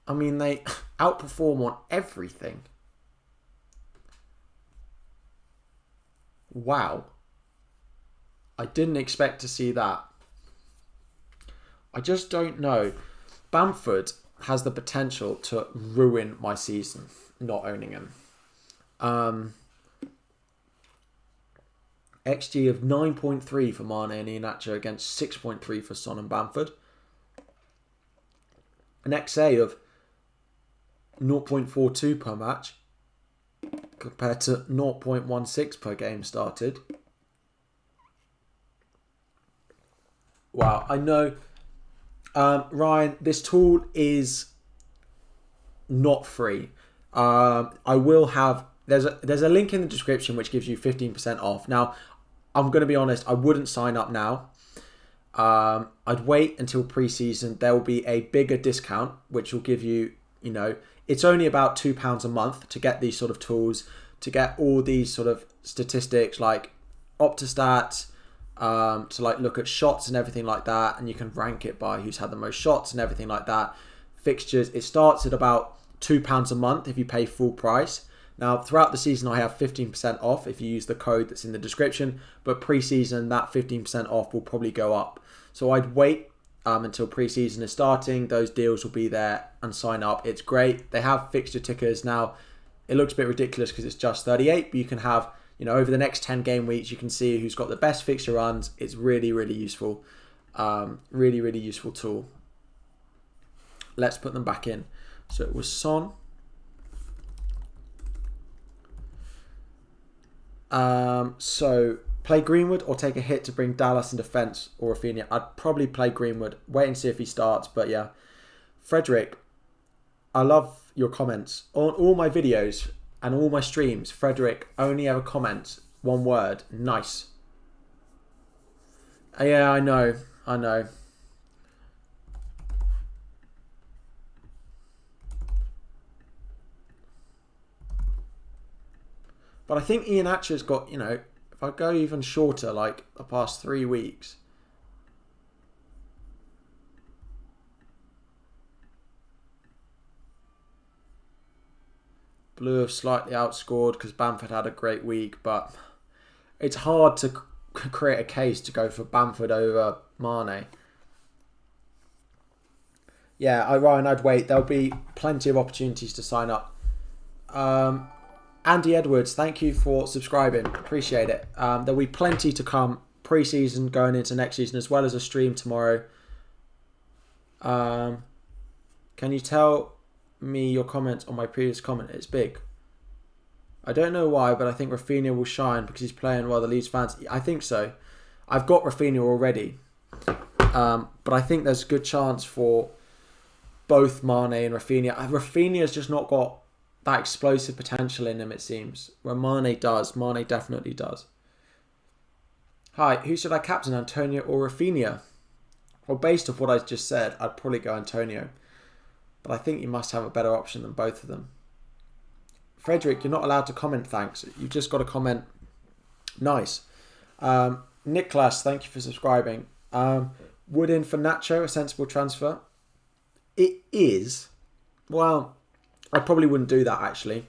I mean, they outperform on everything. Wow. I didn't expect to see that. I just don't know. Bamford has the potential to ruin my season, not owning him. XG of 9.3 for Mane and Iheanacho against 6.3 for Son and Bamford. An XA of 0.42 per match compared to 0.16 per game started. Wow, I know, Ryan, this tool is not free. I will have, there's a link in the description which gives you 15% off. Now, I'm going to be honest, I wouldn't sign up now. I'd wait until pre-season. There will be a bigger discount, which will give you, you know, it's only about £2 a month to get these sort of tools, to get all these sort of statistics like Optastats, to like look at shots and everything like that, and you can rank it by who's had the most shots and everything like that. Fixtures, it starts at about £2 a month if you pay full price. Now, throughout the season, I have 15% off if you use the code that's in the description, but pre-season, that 15% off will probably go up. So I'd wait until pre-season is starting. Those deals will be there and sign up. It's great. They have fixture tickers. Now, it looks a bit ridiculous because it's just 38, but you can have, you know, over the next 10 game weeks, you can see who's got the best fixture runs. It's really, really useful. Really, really useful tool. Let's put them back in. So it was Son. So play Greenwood or take a hit to bring Dallas in defence or Rafinha. I'd probably play Greenwood. Wait and see if he starts. But yeah, Frederick, I love your comments on all my videos and all my streams. Frederick only ever comments one word: nice. Yeah, I know. But I think Iheanacho's got, you know, if I go even shorter, like the past 3 weeks. Blue have slightly outscored because Bamford had a great week, but it's hard to create a case to go for Bamford over Mane. Yeah, Ryan, I'd wait. There'll be plenty of opportunities to sign up. Andy Edwards, thank you for subscribing. Appreciate it. There'll be plenty to come pre-season going into next season, as well as a stream tomorrow. Can you tell me your comments on my previous comment? It's big. I don't know why, but I think Rafinha will shine because he's playing well. The Leeds fans, I think so. I've got Rafinha already, but I think there's a good chance for both Mane and Rafinha. Rafinha's just not got that explosive potential in him, it seems. Where Mane does. Mane definitely does. Hi, who should I captain, Antonio or Rafinha? Well, based off what I just said, I'd probably go Antonio. But I think you must have a better option than both of them. Frederick, you're not allowed to comment, thanks. You've just got to comment nice. Nicholas, thank you for subscribing. Wood in for Nacho, a sensible transfer? It is. Well, I probably wouldn't do that, actually.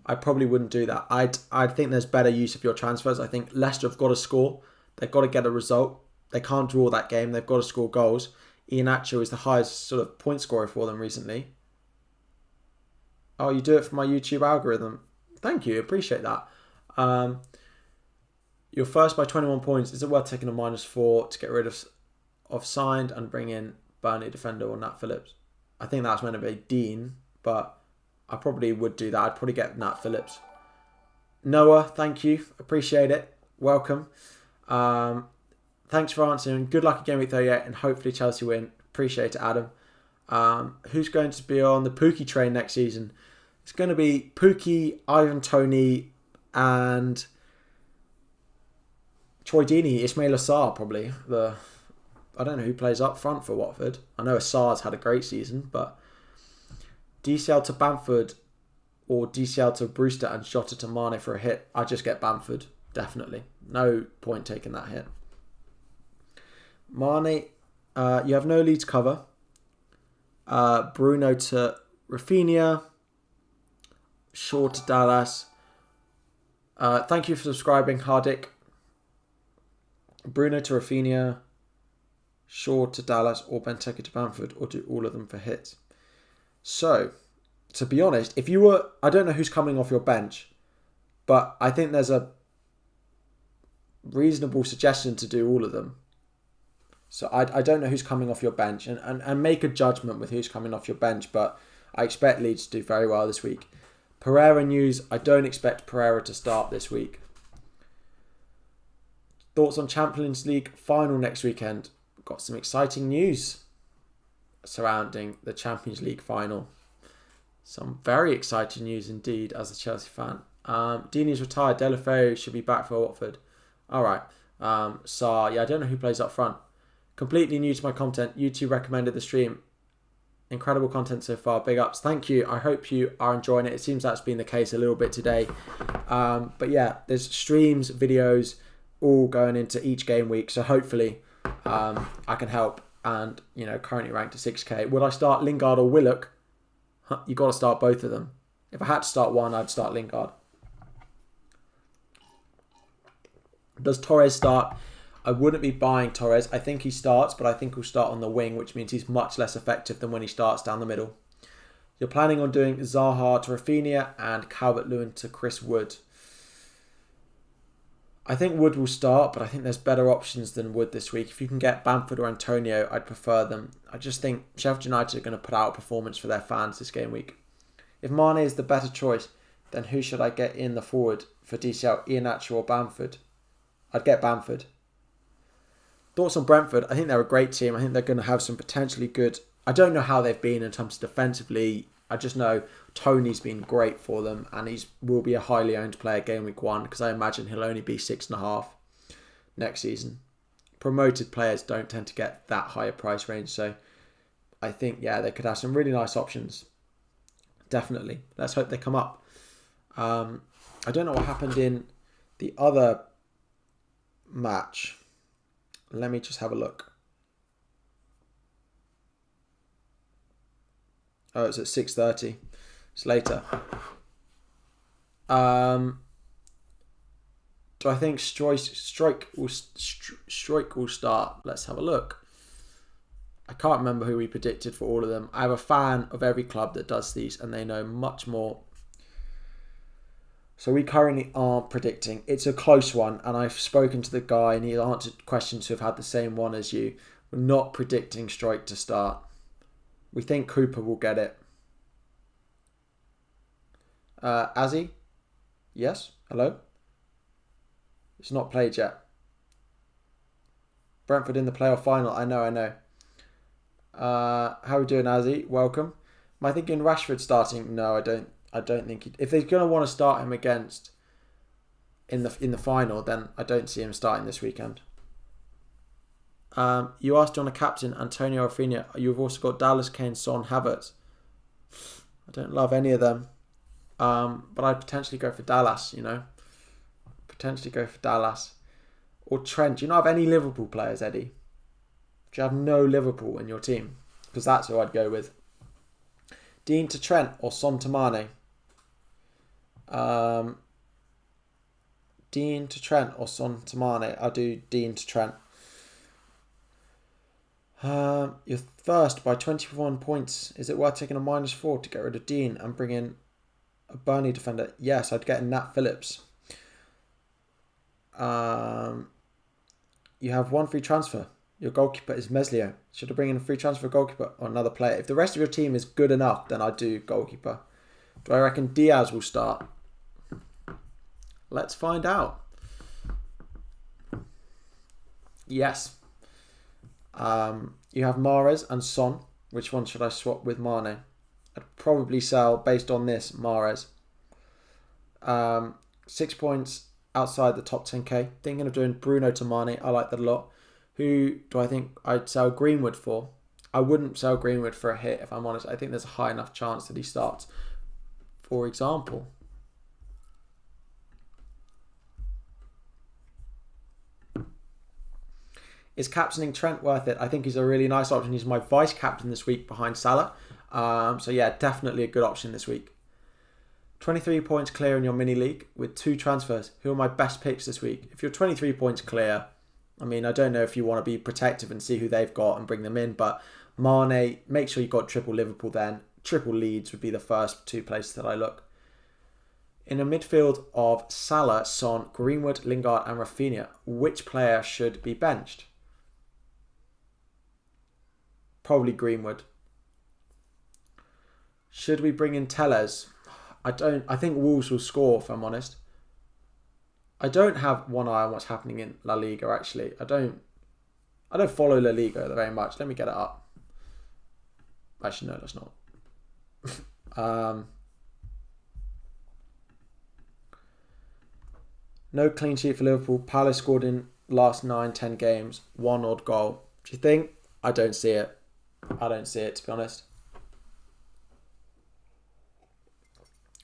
I probably wouldn't do that. I think there's better use of your transfers. I think Leicester have got to score. They've got to get a result. They can't draw that game. They've got to score goals. Iheanacho is the highest sort of point scorer for them recently. Oh, you do it for my YouTube algorithm. Thank you. Appreciate that. You're first by 21 points. Is it worth taking a -4 to get rid of signed and bring in Burnley defender or Nat Phillips? I think that's meant to be Dean, but I probably would do that. I'd probably get Nat Phillips. Noah, thank you. Appreciate it. Welcome. Thanks for answering. Good luck at Gameweek 38 and hopefully Chelsea win. Appreciate it, Adam. Who's going to be on the Pookie train next season? It's going to be Pookie, Ivan Toney, and Troy Deeney, Ismail Assar probably. I don't know who plays up front for Watford. I know Assar's had a great season, but DCL to Bamford or DCL to Brewster and Jota to Mane for a hit. I just get Bamford, definitely. No point taking that hit. Mane, you have no Leeds cover. Bruno to Rafinha. Shaw to Dallas. Thank you for subscribing, Hardik. Bruno to Rafinha. Shaw to Dallas or Benteke to Bamford, or do all of them for hits. So, to be honest, if you were... I don't know who's coming off your bench, but I think there's a reasonable suggestion to do all of them. So I don't know who's coming off your bench and make a judgment with who's coming off your bench, but I expect Leeds to do very well this week. Pereira news, I don't expect Pereira to start this week. Thoughts on Champions League final next weekend? Got some exciting news surrounding the Champions League final. Some very exciting news indeed as a Chelsea fan. Deeney's retired. Delafeu should be back for Watford. Alright. Sarr, I don't know who plays up front. Completely new to my content. YouTube recommended the stream. Incredible content so far. Big ups. Thank you. I hope you are enjoying it. It seems that's been the case a little bit today. But yeah, there's streams, videos, all going into each game week. So hopefully I can help. And, currently ranked to 6k. Would I start Lingard or Willock? You got to start both of them. If I had to start one, I'd start Lingard. Does Torres start? I wouldn't be buying Torres. I think he starts, but I think he'll start on the wing, which means he's much less effective than when he starts down the middle. You're planning on doing Zaha to Rafinha and Calvert-Lewin to Chris Wood. I think Wood will start, but I think there's better options than Wood this week. If you can get Bamford or Antonio, I'd prefer them. I just think Sheffield United are going to put out a performance for their fans this game week. If Mane is the better choice, then who should I get in the forward for DCL, Iheanacho or Bamford? I'd get Bamford. Thoughts on Brentford? I think they're a great team. I think they're going to have some potentially good... I don't know how they've been in terms of defensively. I just know Tony's been great for them and he will be a highly owned player game week 1 because I imagine he'll only be 6.5 next season. Promoted players don't tend to get that higher price range, so I think, they could have some really nice options. Definitely. Let's hope they come up. I don't know what happened in the other match. Let me just have a look. Oh, it's at 6:30. It's later. Do I think Strike will start? Let's have a look. I can't remember who we predicted for all of them. I have a fan of every club that does these and they know much more. So we currently aren't predicting. It's a close one and I've spoken to the guy and he answered questions who have had the same one as you. We're not predicting Strike to start. We think Cooper will get it. Azzy? Yes? Hello? It's not played yet. Brentford in the playoff final. I know. How are we doing, Azzy? Welcome. Am I thinking Rashford starting? No, I don't think if they're going to want to start him against in the final, then I don't see him starting this weekend. You asked on a captain, Antonio Rafinha. You've also got Dallas, Kane, Son, Havertz. I don't love any of them, but I'd potentially go for Dallas. Potentially go for Dallas or Trent. Do you not have any Liverpool players, Eddie? Do you have no Liverpool in your team? Because that's who I'd go with. Dean to Trent or Son to Mane. Dean to Trent or Son to Mane. I'll do Dean to Trent. You're first by 21 points. Is it worth taking a -4 to get rid of Dean and bring in a Burnley defender? Yes, I'd get in Nat Phillips. You have one free transfer. Your goalkeeper is Meslio. Should I bring in a free transfer goalkeeper or another player? If the rest of your team is good enough, then I'd do goalkeeper. Do I reckon Diaz will start? Let's find out. Yes. You have Mahrez and Son. Which one should I swap with Mane? I'd probably sell, based on this, Mahrez. 6 points outside the top 10k. Thinking of doing Bruno to Mane. I like that a lot. Who do I think I'd sell Greenwood for? I wouldn't sell Greenwood for a hit, if I'm honest. I think there's a high enough chance that he starts. For example, is captaining Trent worth it? I think he's a really nice option. He's my vice captain this week behind Salah. So yeah, definitely a good option this week. 23 points clear in your mini league with 2 transfers. Who are my best picks this week? If you're 23 points clear, I mean, I don't know if you want to be protective and see who they've got and bring them in, but Mane, make sure you've got triple Liverpool then. Triple Leeds would be the first 2 places that I look. In a midfield of Salah, Son, Greenwood, Lingard and Rafinha, which player should be benched? Probably Greenwood. Should we bring in Telles? I think Wolves will score, if I'm honest. I don't have one eye on what's happening in La Liga, actually. I don't follow La Liga very much. Let me get it up. Actually, no, that's not. No clean sheet for Liverpool. Palace scored in last 9-10 games. 1 odd goal. Do you think? I don't see it. I don't see it, to be honest.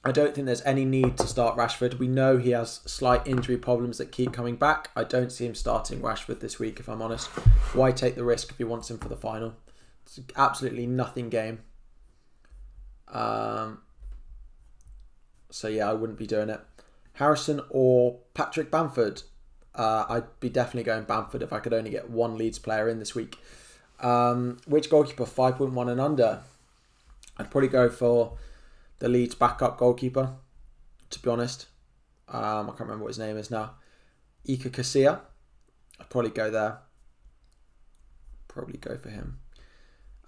I don't think there's any need to start Rashford. We know he has slight injury problems that keep coming back. I don't see him starting Rashford this week, if I'm honest. Why take the risk if he wants him for the final? It's absolutely nothing game. So yeah, I wouldn't be doing it. Harrison or Patrick Bamford? I'd be definitely going Bamford if I could only get 1 Leeds player in this week. Which goalkeeper? 5.1 and under. I'd probably go for the Leeds backup goalkeeper, to be honest. I can't remember what his name is now. Iker Casillas. I'd probably go there. Probably go for him.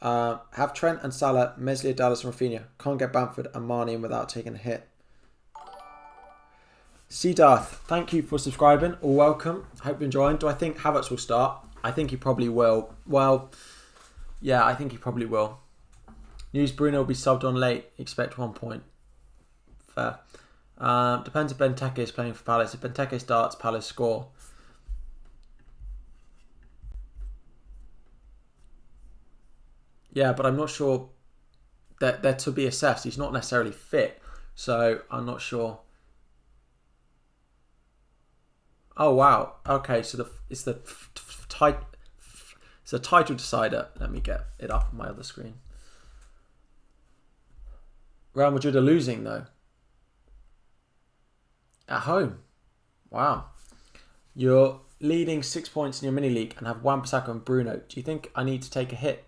Have Trent and Salah, Meslier, Dallas and Rafinha. Can't get Bamford and Mane in without taking a hit. Siddharth, thank you for subscribing or welcome. Hope you're enjoying. Do I think Havertz will start? I think he probably will. Well, yeah, I think he probably will. News Bruno will be subbed on late. Expect 1 point. Fair. Depends if Benteke is playing for Palace. If Benteke starts, Palace score. Yeah, but I'm not sure that they're to be assessed. He's not necessarily fit, so I'm not sure. Oh wow. Okay, so it's the title decider. Let me get it up on my other screen. Real Madrid are losing though. At home. Wow. You're leading 6 points in your mini league and have Wan-Bissaka and Bruno. Do you think I need to take a hit?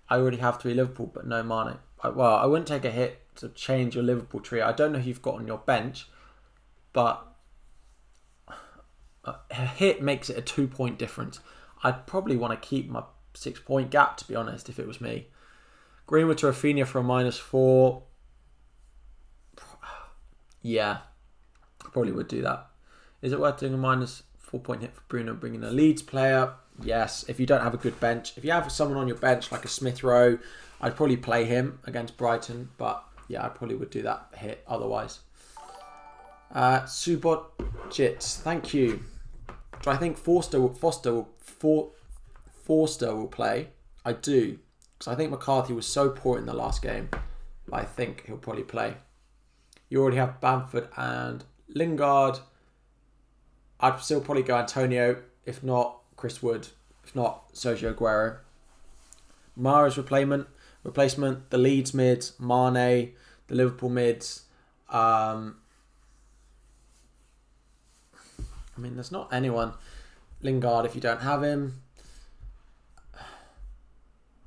I already have 3 Liverpool, but no Mane. Well, I wouldn't take a hit to change your Liverpool trio. I don't know who you've got on your bench, but a hit makes it a 2 point difference. I'd probably want to keep my 6 point gap, to be honest, if it was me. Greenwood to Rafinha for a -4. Yeah, probably would do that. Is it worth doing a -4 point hit for Bruno and bringing a Leeds player? Yes, if you don't have a good bench. If you have someone on your bench like a Smith Rowe, I'd probably play him against Brighton. But yeah, I probably would do that hit otherwise. Subotjit, thank you. Do I think Forster will play? I do. Because I think McCarthy was so poor in the last game. I think he'll probably play. You already have Bamford and Lingard. I'd still probably go Antonio. If not, Chris Wood. If not, Sergio Aguero. Mara's replacement. The Leeds mids. Mane. The Liverpool mids. I mean, there's not anyone. Lingard, if you don't have him.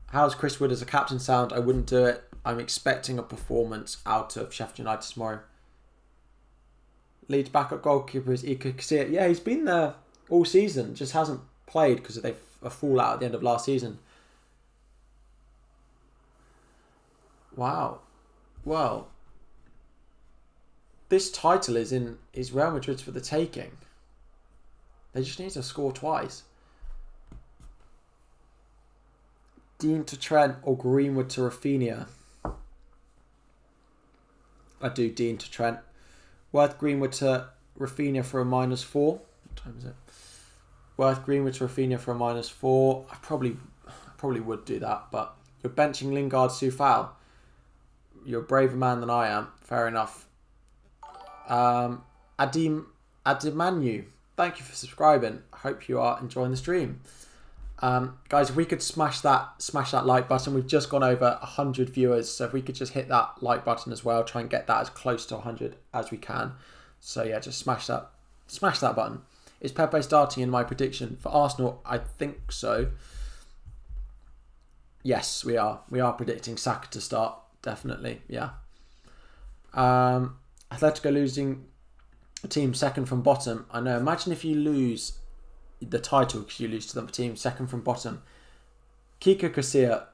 How's Chris Wood as a captain sound? I wouldn't do it. I'm expecting a performance out of Sheffield United tomorrow. Leeds backup goalkeeper is Iker Casillas. Yeah, he's been there all season. Just hasn't played because of a fallout at the end of last season. Wow. Well, this title is Real Madrid's for the taking. They just need to score twice. Dean to Trent or Greenwood to Rafinha. I do Dean to Trent. Worth Greenwood to Rafinha for a -4. What time is it? Worth Greenwood to Rafinha for a -4. I probably would do that, but you're benching Lingard, Soufal. You're a braver man than I am. Fair enough. Adimanu, thank you for subscribing. I hope you are enjoying the stream. Guys, if we could smash that like button. We've just gone over 100 viewers, so if we could just hit that like button as well, try and get that as close to 100 as we can. So yeah, just smash that button. Is Pepe starting in my prediction for Arsenal? I think so. Yes, we are. We are predicting Saka to start, definitely. Yeah. Atletico losing a team second from bottom. I know. Imagine if you lose the title because you lose to the team second from bottom. Kiko Casilla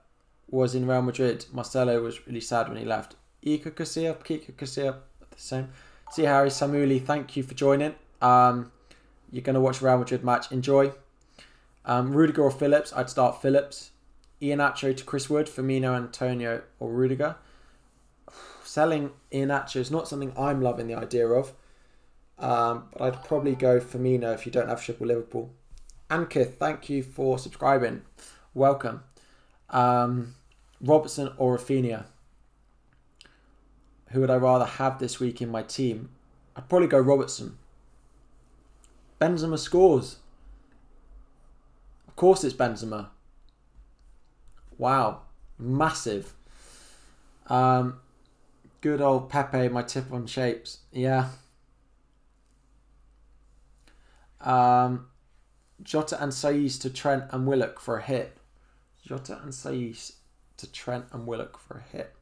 was in Real Madrid. Marcelo was really sad when he left. Kiko Casilla, the same. See Harry Samuli, thank you for joining. You're going to watch a Real Madrid match. Enjoy. Rudiger or Phillips? I'd start Phillips. Iheanacho to Chris Wood, Firmino, Antonio or Rudiger. Selling Iheanacho is not something I'm loving the idea of. But I'd probably go Firmino if you don't have triple Liverpool. Ankith, thank you for subscribing. Welcome. Robertson or Rafinha? Who would I rather have this week in my team? I'd probably go Robertson. Benzema scores. Of course it's Benzema. Wow. Massive. Good old Pepe, my tip on shapes. Yeah. Jota and Saiz to Trent and Willock for a hit. Jota and Saiz to Trent and Willock for a hit.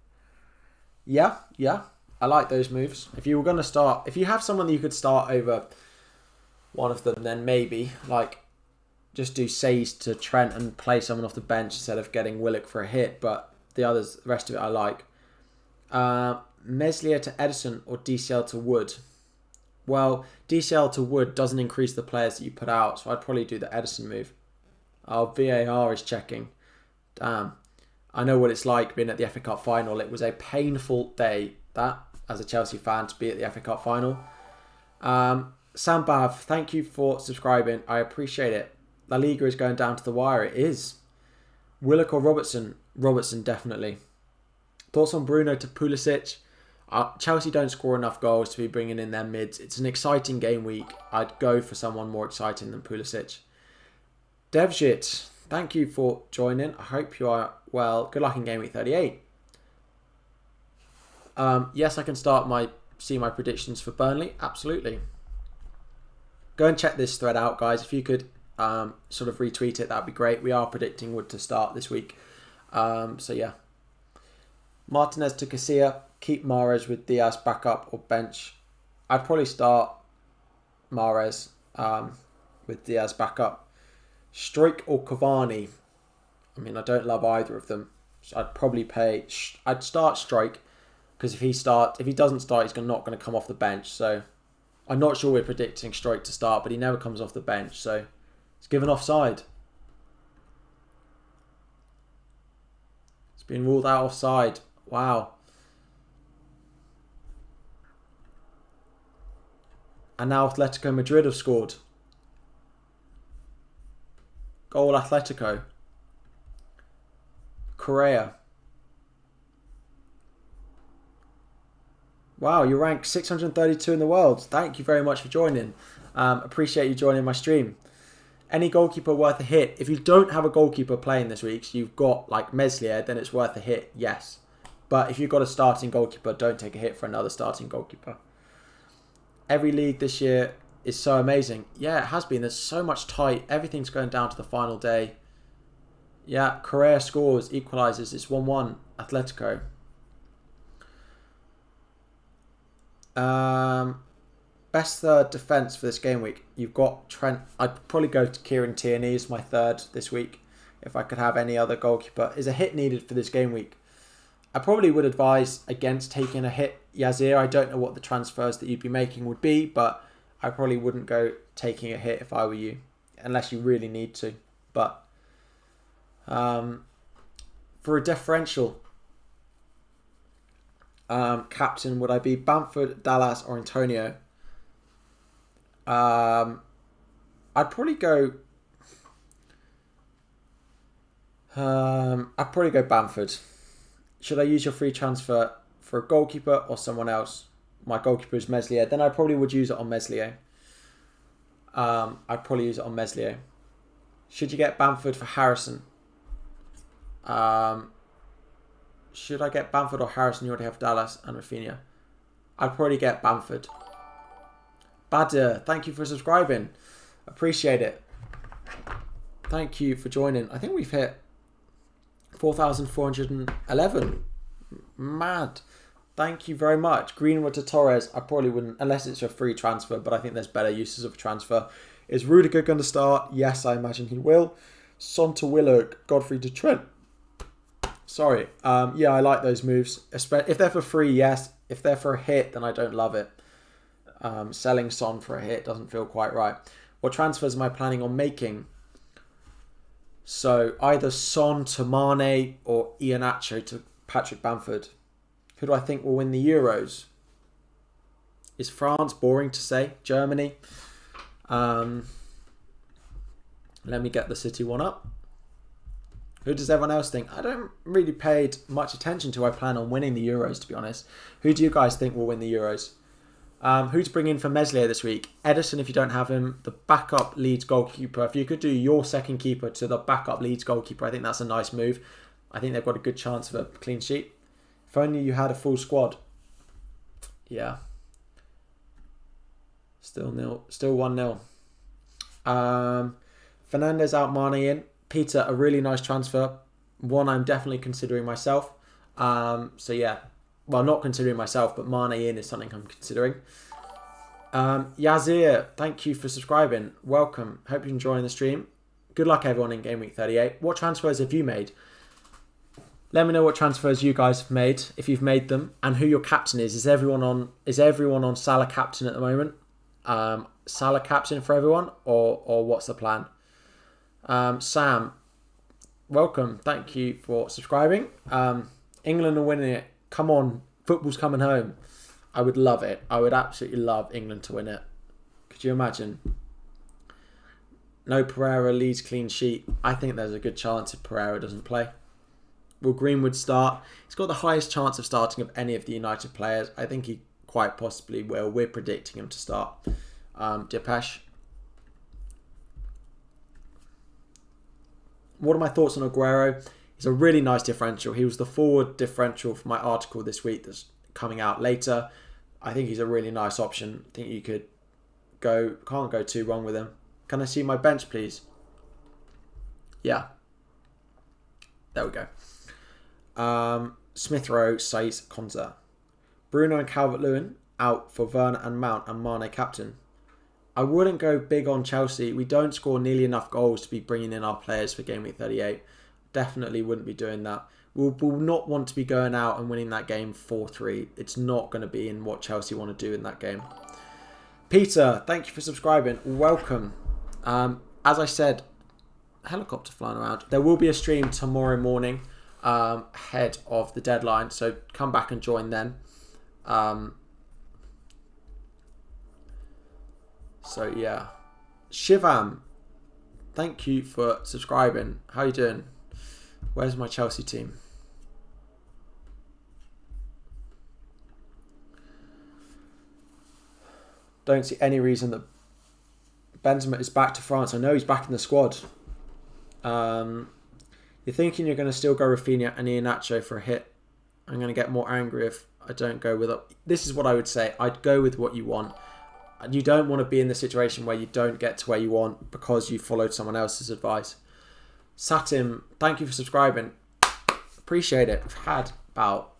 Yeah. I like those moves. If you were going to start, if you have someone that you could start over one of them, then messi just do Saiz to Trent and play someone off the bench instead of getting Willock for a hit. But the rest of it I like. Meslier to Edison or DCL to Wood. Well, DCL to Wood doesn't increase the players that you put out, so I'd probably do the Edison move. Oh, VAR is checking. Damn. I know what it's like being at the FA Cup final. It was a painful day, that, as a Chelsea fan, to be at the FA Cup final. Sam Bav, thank you for subscribing. I appreciate it. La Liga is going down to the wire. It is. Willock or Robertson? Robertson, definitely. Thoughts on Bruno to Pulisic? Chelsea don't score enough goals to be bringing in their mids. It's an exciting game week. I'd go for someone more exciting than Pulisic. Devjit, thank you for joining. I hope you are well. Good luck in game week 38. Yes, I can see my predictions for Burnley. Absolutely. Go and check this thread out, guys. If you could sort of retweet it, that'd be great. We are predicting Wood to start this week. So yeah. Martinez to Casilla. Keep Mahrez with Diaz backup or bench. I'd probably start Mahrez with Diaz backup. Struijk or Cavani? I mean, I don't love either of them. So I'd start Struijk because if he doesn't start, he's not going to come off the bench. So I'm not sure we're predicting Struijk to start, but he never comes off the bench. So it's given offside. It's been ruled out offside. Wow. And now Atletico Madrid have scored. Goal Atletico. Correa. Wow, you're ranked 632 in the world. Thank you very much for joining. Appreciate you joining my stream. Any goalkeeper worth a hit? If you don't have a goalkeeper playing this week, so you've got like Meslier, then it's worth a hit, yes. But if you've got a starting goalkeeper, don't take a hit for another starting goalkeeper. Every league this year is so amazing. Yeah, it has been. There's so much tight. Everything's going down to the final day. Yeah, Correa scores, equalises. It's 1-1, Atletico. Best third defence for this game week. You've got Trent. I'd probably go to Kieran Tierney as my third this week. If I could have any other goalkeeper. Is a hit needed for this game week? I probably would advise against taking a hit. Yazir, I don't know what the transfers that you'd be making would be, but I probably wouldn't go taking a hit if I were you, unless you really need to. But for a differential captain, would I be Bamford, Dallas, or Antonio? I'd probably go. I'd probably go Bamford. Should I use your free transfer for a goalkeeper or someone else? My goalkeeper is Meslier. Then I probably would use it on Meslier. I'd probably use it on Meslier. Should you get Bamford for Harrison? Should I get Bamford or Harrison? You already have Dallas and Rafinha. I'd probably get Bamford. Bader, thank you for subscribing. Appreciate it. Thank you for joining. I think we've hit 4,411. Mad. Thank you very much. Greenwood to Torres. I probably wouldn't, unless it's a free transfer, but I think there's better uses of transfer. Is Rudiger going to start? Yes, I imagine he will. Son to Willock. Godfrey to Trent. Sorry. Yeah, I like those moves. If they're for free, yes. If they're for a hit, then I don't love it. Selling Son for a hit doesn't feel quite right. What transfers am I planning on making? So either Son to Mane or Iheanacho to Patrick Bamford. Who do I think will win the Euros? Is France boring to say? Germany. Let me get the City one up. Who does everyone else think? I don't really paid much attention to. I plan on winning the Euros, to be honest. Who do you guys think will win the Euros? Who to bring in for Meslier this week? Edison, if you don't have him. The backup Leeds goalkeeper. If you could do your second keeper to the backup Leeds goalkeeper, I think that's a nice move. I think they've got a good chance of a clean sheet. If only you had a full squad. Yeah. Still 1-0. Fernandez out, Mane in. Peter, a really nice transfer. One I'm definitely considering myself. So yeah. Well, not considering myself, but Mane in is something I'm considering. Yazir, thank you for subscribing. Welcome. Hope you're enjoying the stream. Good luck, everyone, in Gameweek 38. What transfers have you made? Let me know what transfers you guys have made, if you've made them, and who your captain is. Is everyone on Salah captain at the moment? Salah captain for everyone, or what's the plan? Sam, welcome. Thank you for subscribing. England are winning it. Come on, football's coming home. I would love it. I would absolutely love England to win it. Could you imagine? No Pereira, Leeds clean sheet. I think there's a good chance if Pereira doesn't play. Will Greenwood start? He's got the highest chance of starting of any of the United players. I think he quite possibly will. We're predicting him to start. Depeche. What are my thoughts on Aguero? He's a really nice differential. He was the forward differential for my article this week that's coming out later. I think he's a really nice option. I think you can't go too wrong with him. Can I see my bench, please? Yeah. There we go. Smith Rowe, Saiz, Konza. Bruno and Calvert-Lewin out for Werner and Mount and Mane captain. I wouldn't go big on Chelsea. We don't score nearly enough goals to be bringing in our players for Game Week 38. Definitely wouldn't be doing that. We'll not want to be going out and winning that game 4-3. It's not going to be in what Chelsea want to do in that game. Peter, thank you for subscribing. Welcome. As I said, helicopter flying around. There will be a stream tomorrow morning ahead of the deadline. So come back and join then. So yeah. Shivam, thank you for subscribing. How you doing? Where's my Chelsea team? Don't see any reason that Benzema is back to France. I know he's back in the squad. You're thinking you're going to still go Rafinha and Iheanacho for a hit. I'm going to get more angry if I don't go with it. This is what I would say. I'd go with what you want. You don't want to be in the situation where you don't get to where you want because you followed someone else's advice. Satim, thank you for subscribing. Appreciate it. We've had about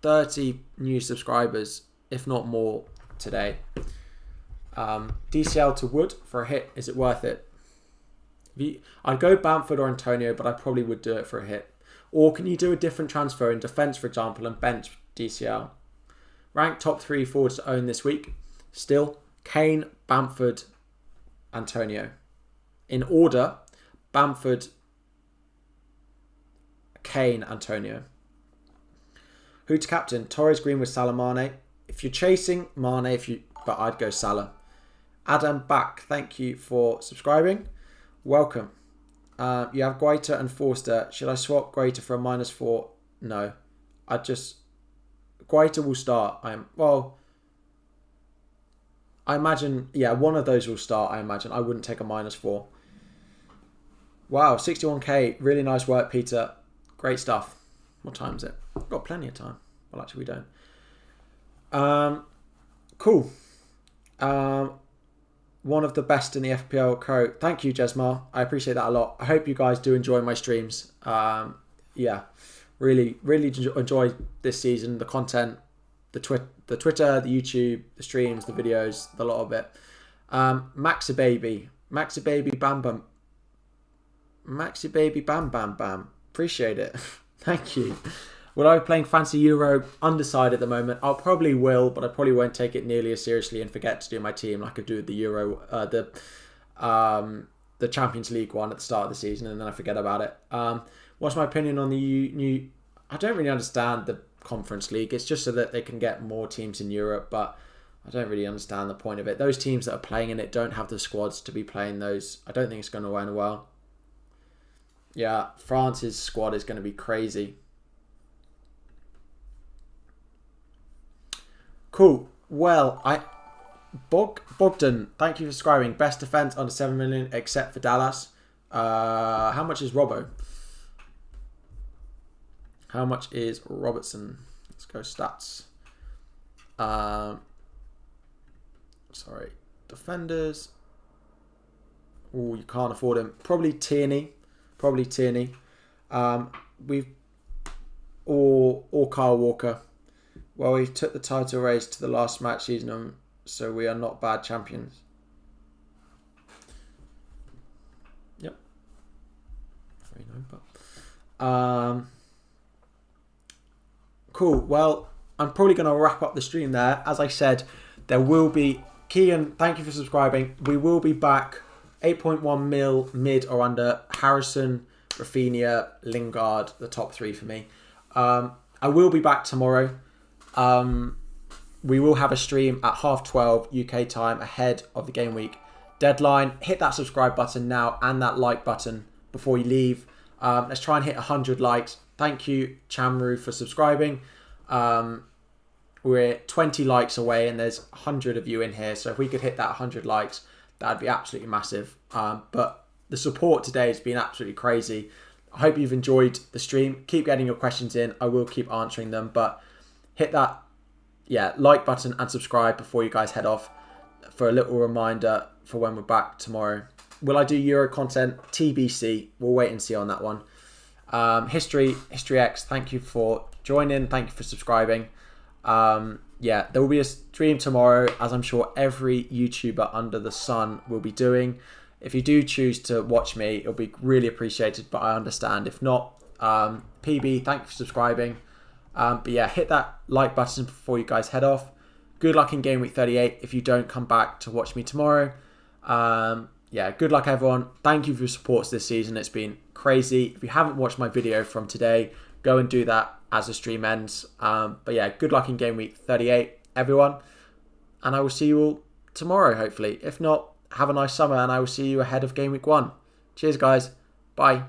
30 new subscribers, if not more, today. DCL to Wood for a hit. Is it worth it? I'd go Bamford or Antonio, but I probably would do it for a hit. Or can you do a different transfer in defence, for example, and bench DCL? Ranked top 3 forwards to own this week. Still, Kane, Bamford, Antonio. In order, Bamford, Kane, Antonio. Who to captain? Torres, Greenwood, Salah, Mane. If you're chasing, Mane, but I'd go Salah. Adam Back, thank you for subscribing. Welcome. You have Guaita and Forster. Should I swap Guaita for a -4? No. Guaita will start. I imagine, yeah, one of those will start, I imagine. I wouldn't take a -4. Wow, 61k. Really nice work, Peter. Great stuff. What time is it? We've got plenty of time. Well, actually, we don't. Cool. One of the best in the FPL crew. Thank you, Jesmar. I appreciate that a lot. I hope you guys do enjoy my streams. Yeah, really enjoy this season. The content, the Twitter, the YouTube, the streams, the videos, the lot of it. Maxi Baby, Bam Bam. Maxi Baby, Bam Bam Bam. Appreciate it. Thank you. Will I be playing Fancy Euro? Undecided at the moment. I probably will, but I probably won't take it nearly as seriously and forget to do my team like I do with the Euro, the Champions League one at the start of the season, and then I forget about it. What's my opinion on the new? I don't really understand the Conference League. It's just so that they can get more teams in Europe, but I don't really understand the point of it. Those teams that are playing in it don't have the squads to be playing those. I don't think it's going to end well. Yeah, France's squad is going to be crazy. Cool. Well, Bogdan, thank you for subscribing. Best defense under 7 million except for Dallas. How much is Robbo? How much is Robertson? Let's go stats. Sorry. Defenders. Oh, you can't afford him. Probably Tierney. We've or Kyle Walker. Well, we took the title race to the last match season, so we are not bad champions. Yep. Cool. Well, I'm probably going to wrap up the stream there. As I said, there will be... Kean, thank you for subscribing. We will be back 8.1 mil mid or under. Harrison, Rafinha, Lingard, the top 3 for me. I will be back tomorrow. We will have a stream at 12:30 UK time ahead of the game week deadline. Hit that subscribe button now and that like button before you leave. Let's try and hit 100 likes. Thank you, Chamru, for subscribing. We're 20 likes away and there's 100 of you in here. So if we could hit that 100 likes, that'd be absolutely massive. But the support today has been absolutely crazy. I hope you've enjoyed the stream. Keep getting your questions in. I will keep answering them, but hit that like button and subscribe before you guys head off for a little reminder for when we're back tomorrow. Will I do Euro content? TBC. We'll wait and see on that one. History X, thank you for joining. Thank you for subscribing. There will be a stream tomorrow, as I'm sure every YouTuber under the sun will be doing. If you do choose to watch me, it'll be really appreciated, but I understand. If not, PB, thank you for subscribing. But yeah, hit that like button before you guys head off. Good luck in Game Week 38 if you don't come back to watch me tomorrow. Good luck, everyone. Thank you for your support this season. It's been crazy. If you haven't watched my video from today, go and do that as the stream ends. But yeah, good luck in Game Week 38, everyone. And I will see you all tomorrow, hopefully. If not, have a nice summer and I will see you ahead of Game Week 1. Cheers, guys. Bye.